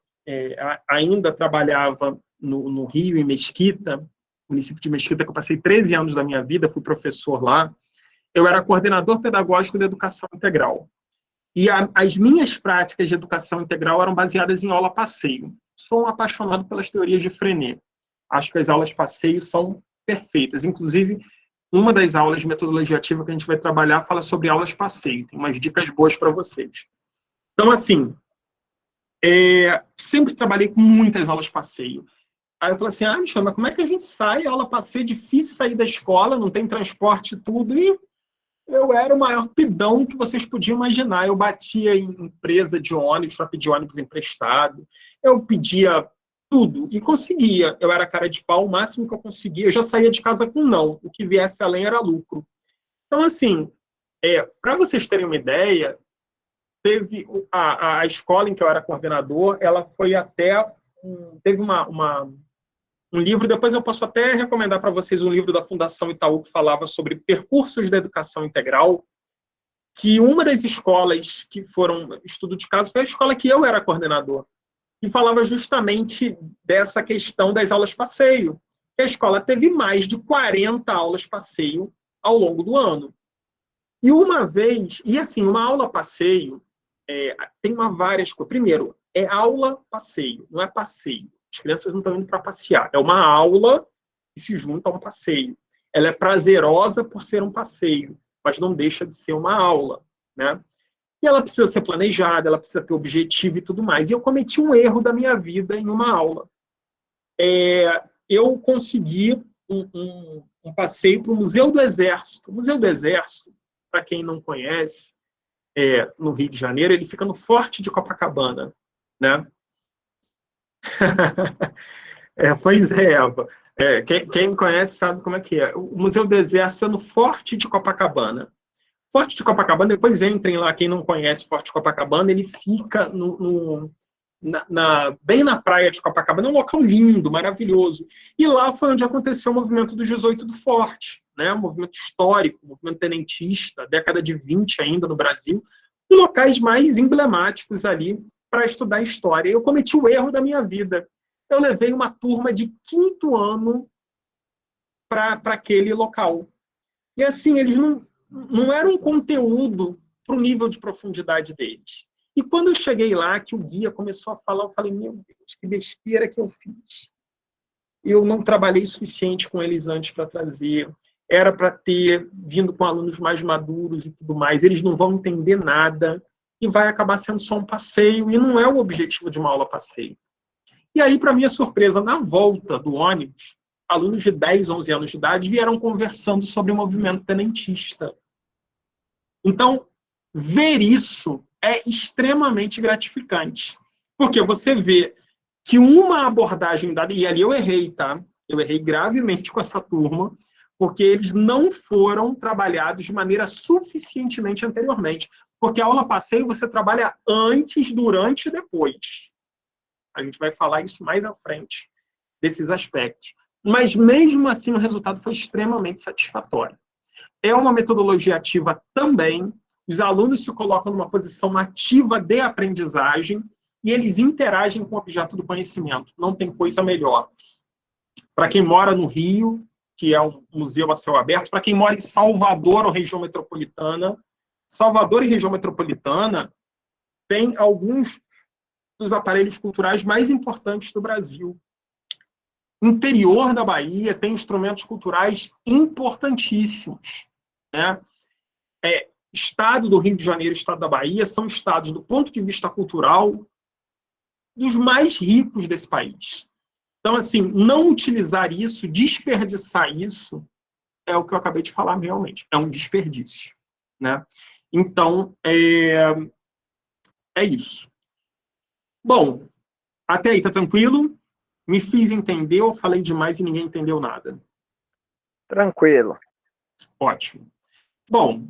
ainda trabalhava no Rio, em Mesquita, município de Mesquita, que eu passei 13 anos da minha vida, fui professor lá, eu era coordenador pedagógico de educação integral. E as minhas práticas de educação integral eram baseadas em aula-passeio. Sou um apaixonado pelas teorias de Freinet. Acho que as aulas-passeio são perfeitas. Inclusive, uma das aulas de metodologia ativa que a gente vai trabalhar fala sobre aulas-passeio. Tem umas dicas boas para vocês. Então, assim, sempre trabalhei com muitas aulas-passeio. Aí eu falei assim, Michel, mas como é que a gente sai? Aula-passeio é difícil sair da escola, não tem transporte e tudo. E eu era o maior pidão que vocês podiam imaginar. Eu batia em empresa de ônibus para pedir ônibus emprestado. Eu pedia tudo e conseguia. Eu era cara de pau, o máximo que eu conseguia. Eu já saía de casa com não. O que viesse além era lucro. Então, assim, para vocês terem uma ideia, teve a escola em que eu era coordenador, ela foi até... Teve um livro, depois eu posso até recomendar para vocês um livro da Fundação Itaú que falava sobre percursos da educação integral, que uma das escolas que foram estudo de caso foi a escola que eu era coordenador, e falava justamente dessa questão das aulas passeio. A escola teve mais de 40 aulas passeio ao longo do ano. E uma vez, e assim, uma aula passeio tem várias coisas. Primeiro, é aula passeio, não é passeio. As crianças não estão indo para passear. É uma aula que se junta a um passeio. Ela é prazerosa por ser um passeio, mas não deixa de ser uma aula, né? E ela precisa ser planejada, ela precisa ter objetivo e tudo mais. E eu cometi um erro da minha vida em uma aula. Eu consegui um passeio para o Museu do Exército. O Museu do Exército, para quem não conhece, no Rio de Janeiro, ele fica no Forte de Copacabana, né? Pois é, Eva. Quem me conhece sabe como é que é. O Museu do Exército é no Forte de Copacabana. Forte de Copacabana, depois entrem lá, quem não conhece Forte de Copacabana, ele fica bem na praia de Copacabana, é um local lindo, maravilhoso. E lá foi onde aconteceu o movimento dos 18 do Forte, né? Um movimento histórico, um movimento tenentista, década de 20 ainda no Brasil, um locais mais emblemáticos ali para estudar história. Eu cometi o erro da minha vida. Eu levei uma turma de 5º ano para aquele local. E assim, eles não era um conteúdo para o nível de profundidade deles. E quando eu cheguei lá, que o guia começou a falar, eu falei, meu Deus, que besteira que eu fiz. Eu não trabalhei suficiente com eles antes para trazer. Era para ter vindo com alunos mais maduros e tudo mais. Eles não vão entender nada e vai acabar sendo só um passeio. E não é o objetivo de uma aula passeio. E aí, para minha surpresa, na volta do ônibus, alunos de 10, 11 anos de idade vieram conversando sobre o movimento tenentista. Então, ver isso é extremamente gratificante. Porque você vê que uma abordagem dada, e ali eu errei, tá? Eu errei gravemente com essa turma, porque eles não foram trabalhados de maneira suficientemente anteriormente. Porque a aula passeio você trabalha antes, durante e depois. A gente vai falar isso mais à frente, desses aspectos. Mas, mesmo assim, o resultado foi extremamente satisfatório. É uma metodologia ativa também. Os alunos se colocam numa posição ativa de aprendizagem e eles interagem com o objeto do conhecimento. Não tem coisa melhor. Para quem mora no Rio, que é um museu a céu aberto, para quem mora em Salvador ou região metropolitana, Salvador e região metropolitana tem alguns dos aparelhos culturais mais importantes do Brasil. Interior da Bahia tem instrumentos culturais importantíssimos, né? Estado do Rio de Janeiro e Estado da Bahia são estados, do ponto de vista cultural, dos mais ricos desse país. Então, assim, não utilizar isso, desperdiçar isso, é o que eu acabei de falar realmente. É um desperdício, né? Então, é isso. Bom, até aí tá tranquilo? Me fiz entender ou falei demais e ninguém entendeu nada? Tranquilo. Ótimo. Bom,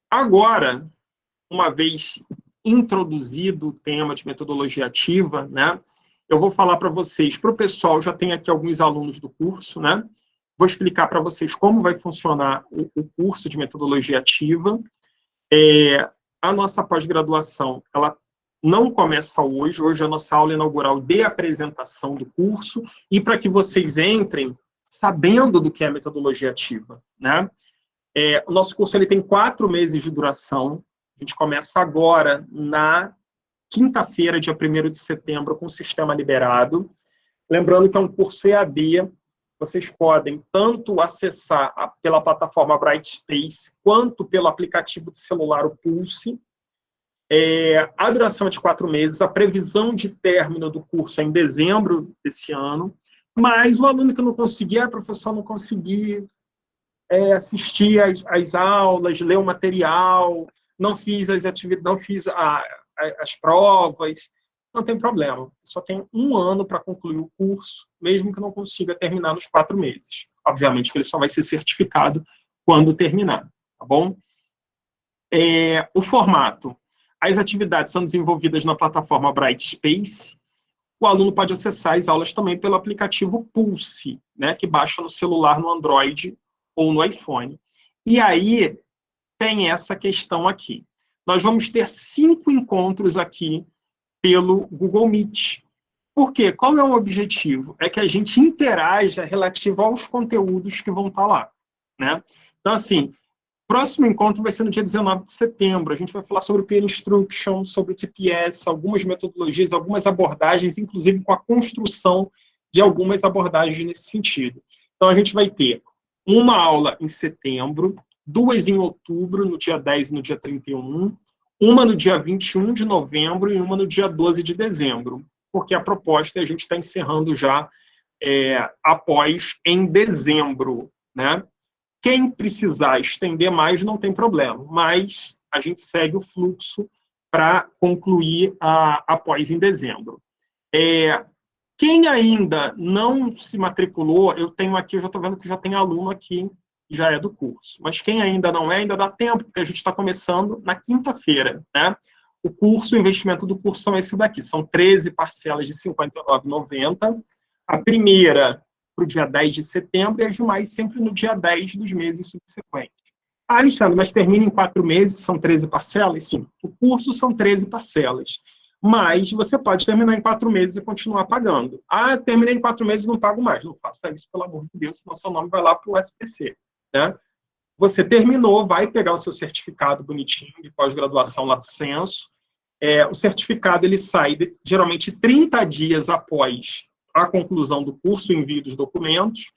agora, uma vez introduzido o tema de metodologia ativa, né, eu vou falar para vocês, para o pessoal, já tem aqui alguns alunos do curso, né, vou explicar para vocês como vai funcionar o curso de metodologia ativa. A nossa pós-graduação, ela não começa hoje a nossa aula inaugural de apresentação do curso, e para que vocês entrem sabendo do que é metodologia ativa, né? O nosso curso ele tem 4 meses de duração, a gente começa agora na quinta-feira, dia 1º de setembro, com o sistema liberado. Lembrando que é um curso EAD, vocês podem tanto acessar pela plataforma Brightspace, quanto pelo aplicativo de celular, o Pulse. A duração é de 4 meses, a previsão de término do curso é em dezembro desse ano, mas o aluno que não conseguir, professor, não conseguir assistir às aulas, ler o material, não fiz as atividades, não fiz as provas, não tem problema. Só tem 1 ano para concluir o curso, mesmo que não consiga terminar nos 4 meses. Obviamente que ele só vai ser certificado quando terminar, tá bom? O formato. As atividades são desenvolvidas na plataforma Brightspace. O aluno pode acessar as aulas também pelo aplicativo Pulse, né, que baixa no celular, no Android ou no iPhone. E aí tem essa questão aqui. Nós vamos ter 5 encontros aqui pelo Google Meet. Por quê? Qual é o objetivo? É que a gente interaja relativo aos conteúdos que vão estar lá, né? Então, assim, próximo encontro vai ser no dia 19 de setembro. A gente vai falar sobre o Peer Instruction, sobre o TPS, algumas metodologias, algumas abordagens, inclusive com a construção de algumas abordagens nesse sentido. Então, a gente vai ter uma aula em setembro, 2 em outubro, no dia 10 e no dia 31, uma no dia 21 de novembro e uma no dia 12 de dezembro, porque a proposta é a gente está encerrando já após em dezembro, né? Quem precisar estender mais não tem problema, mas a gente segue o fluxo para concluir após em dezembro. Quem ainda não se matriculou, eu já estou vendo que já tem aluno aqui, que já é do curso. Mas quem ainda não é, ainda dá tempo, porque a gente está começando na quinta-feira, né? O investimento do curso são esse daqui, são 13 parcelas de R$ 59,90. A primeira para o dia 10 de setembro e as demais sempre no dia 10 dos meses subsequentes. Ah, Alexandre, mas termina em 4 meses, são 13 parcelas? Sim, o curso são 13 parcelas. Mas você pode terminar em 4 meses e continuar pagando. Ah, terminei em 4 meses e não pago mais. Não faça isso, pelo amor de Deus, senão seu nome vai lá para o SPC. Né? Você terminou, vai pegar o seu certificado bonitinho de pós-graduação Lato Sensu. O certificado ele sai geralmente 30 dias após a conclusão do curso, o envio dos documentos,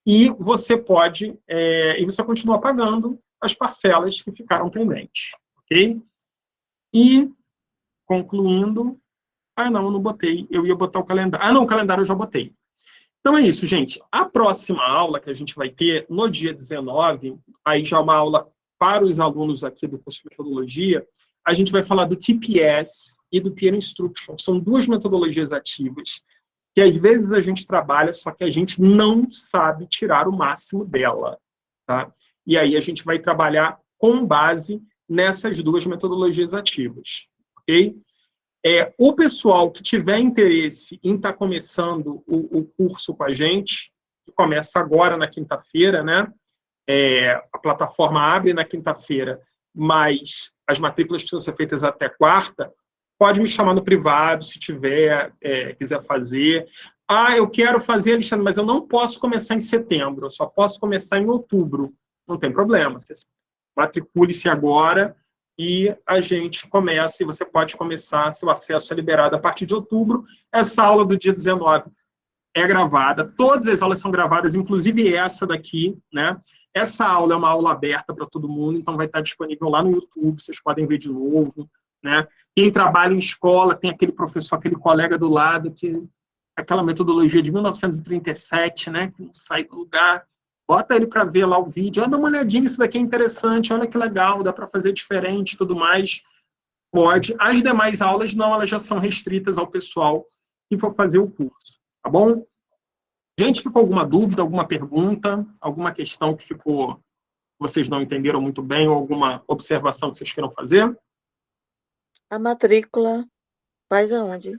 e você pode, e você continua pagando as parcelas que ficaram pendentes, ok? E, concluindo, não botei, eu ia botar o calendário, o calendário eu já botei. Então é isso, gente, a próxima aula que a gente vai ter, no dia 19, aí já é uma aula para os alunos aqui do curso de metodologia, a gente vai falar do TPS e do Peer Instruction, são 2 metodologias ativas, que às vezes a gente trabalha, só que a gente não sabe tirar o máximo dela. Tá? E aí a gente vai trabalhar com base nessas 2 metodologias ativas. Ok? O pessoal que tiver interesse em estar começando o curso com a gente, que começa agora na quinta-feira, né? A plataforma abre na quinta-feira, mas as matrículas precisam ser feitas até quarta, pode me chamar no privado, se quiser fazer. Eu quero fazer, Alexandre, mas eu não posso começar em setembro, eu só posso começar em outubro. Não tem problema, você matricule-se agora e a gente começa, e você pode começar, seu acesso é liberado a partir de outubro. Essa aula do dia 19 é gravada, todas as aulas são gravadas, inclusive essa daqui, né? Essa aula é uma aula aberta para todo mundo, então vai estar disponível lá no YouTube, vocês podem ver de novo, né? Quem trabalha em escola, tem aquele professor, aquele colega do lado, que aquela metodologia de 1937, né, que não sai do lugar, bota ele para ver lá o vídeo, dá uma olhadinha, isso daqui é interessante, olha que legal, dá para fazer diferente e tudo mais, pode. As demais aulas não, elas já são restritas ao pessoal que for fazer o curso, tá bom? Gente, ficou alguma dúvida, alguma pergunta, alguma questão que vocês não entenderam muito bem, ou alguma observação que vocês queiram fazer? A matrícula faz aonde?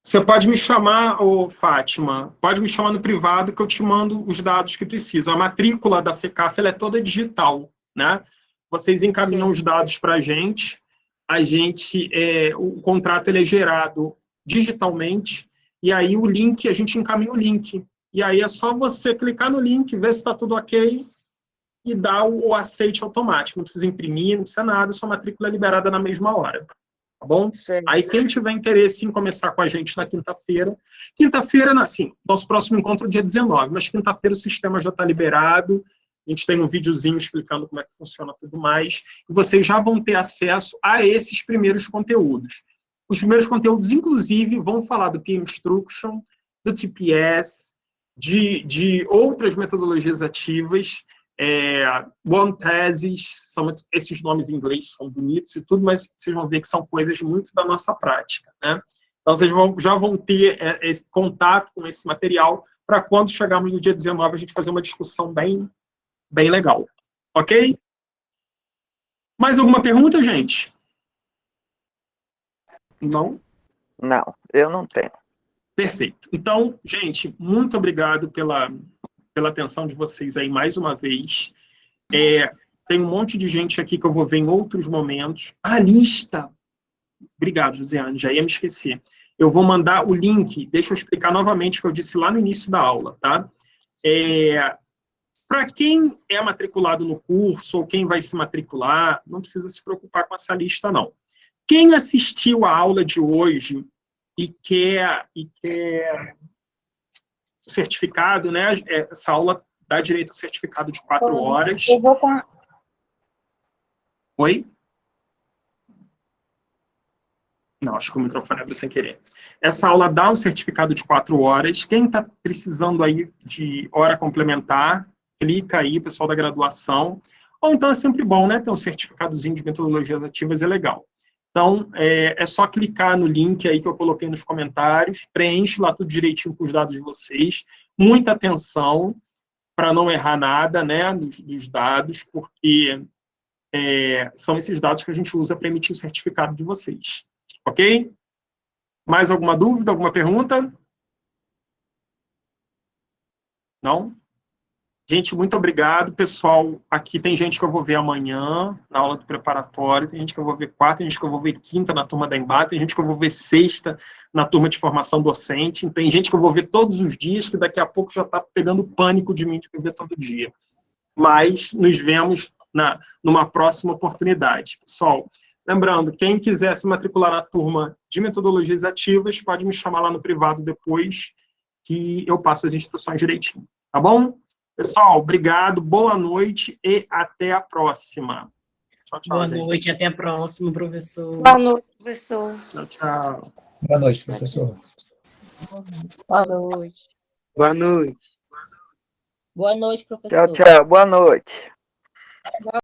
Você pode me chamar, Fátima, pode me chamar no privado que eu te mando os dados que precisa. A matrícula da FECAF ela é toda digital, né? Vocês encaminham os dados para a gente, o contrato ele é gerado digitalmente, e aí o link, a gente encaminha o link. E aí é só você clicar no link, ver se está tudo ok, e dar o aceite automático. Não precisa imprimir, não precisa nada, sua matrícula é liberada na mesma hora. Tá bom? Certo. Aí quem tiver interesse em começar com a gente na quinta-feira, assim, nosso próximo encontro é dia 19, mas quinta-feira o sistema já está liberado, a gente tem um videozinho explicando como é que funciona tudo mais, e vocês já vão ter acesso a esses primeiros conteúdos. Os primeiros conteúdos, inclusive, vão falar do Peer Instruction, do TPS, de outras metodologias ativas, One Thesis, são esses nomes em inglês são bonitos e tudo, mas vocês vão ver que são coisas muito da nossa prática, né? Então, vocês já vão ter esse contato com esse material para quando chegarmos no dia 19 a gente fazer uma discussão bem legal. Ok? Mais alguma pergunta, gente? Não? Não, eu não tenho. Perfeito. Então, gente, muito obrigado pela atenção de vocês aí mais uma vez. Tem um monte de gente aqui que eu vou ver em outros momentos. A lista! Obrigado, Josiane, já ia me esquecer. Eu vou mandar o link, deixa eu explicar novamente o que eu disse lá no início da aula, tá? Para quem é matriculado no curso, ou quem vai se matricular, não precisa se preocupar com essa lista, não. Quem assistiu a aula de hoje e quer certificado, né? Essa aula dá direito ao certificado de 4 horas. Eu vou com Oi? Não, acho que o microfone abriu sem querer. Essa aula dá um certificado de 4 horas. Quem está precisando aí de hora complementar, clica aí, pessoal da graduação. Ou então é sempre bom, né? Ter um certificadozinho de metodologias ativas é legal. Então, é só clicar no link aí que eu coloquei nos comentários, preenche lá tudo direitinho com os dados de vocês. Muita atenção para não errar nada, né, dos dados, porque são esses dados que a gente usa para emitir o certificado de vocês. Ok? Mais alguma dúvida, alguma pergunta? Não? Gente, muito obrigado. Pessoal, aqui tem gente que eu vou ver amanhã, na aula do preparatório, tem gente que eu vou ver quarta, tem gente que eu vou ver quinta na turma da Embate, tem gente que eu vou ver sexta na turma de formação docente, tem gente que eu vou ver todos os dias, que daqui a pouco já está pegando pânico de mim de ver todo dia. Mas nos vemos numa próxima oportunidade. Pessoal, lembrando, quem quiser se matricular na turma de metodologias ativas, pode me chamar lá no privado depois, que eu passo as instruções direitinho. Tá bom? Pessoal, obrigado, boa noite e até a próxima. Tchau, tchau, Boa gente. noite, até a próxima, professor. Boa noite, professor. Tchau, tchau. Boa noite, professor. Boa noite. Boa noite. Boa noite, professor. Tchau, tchau. Boa noite.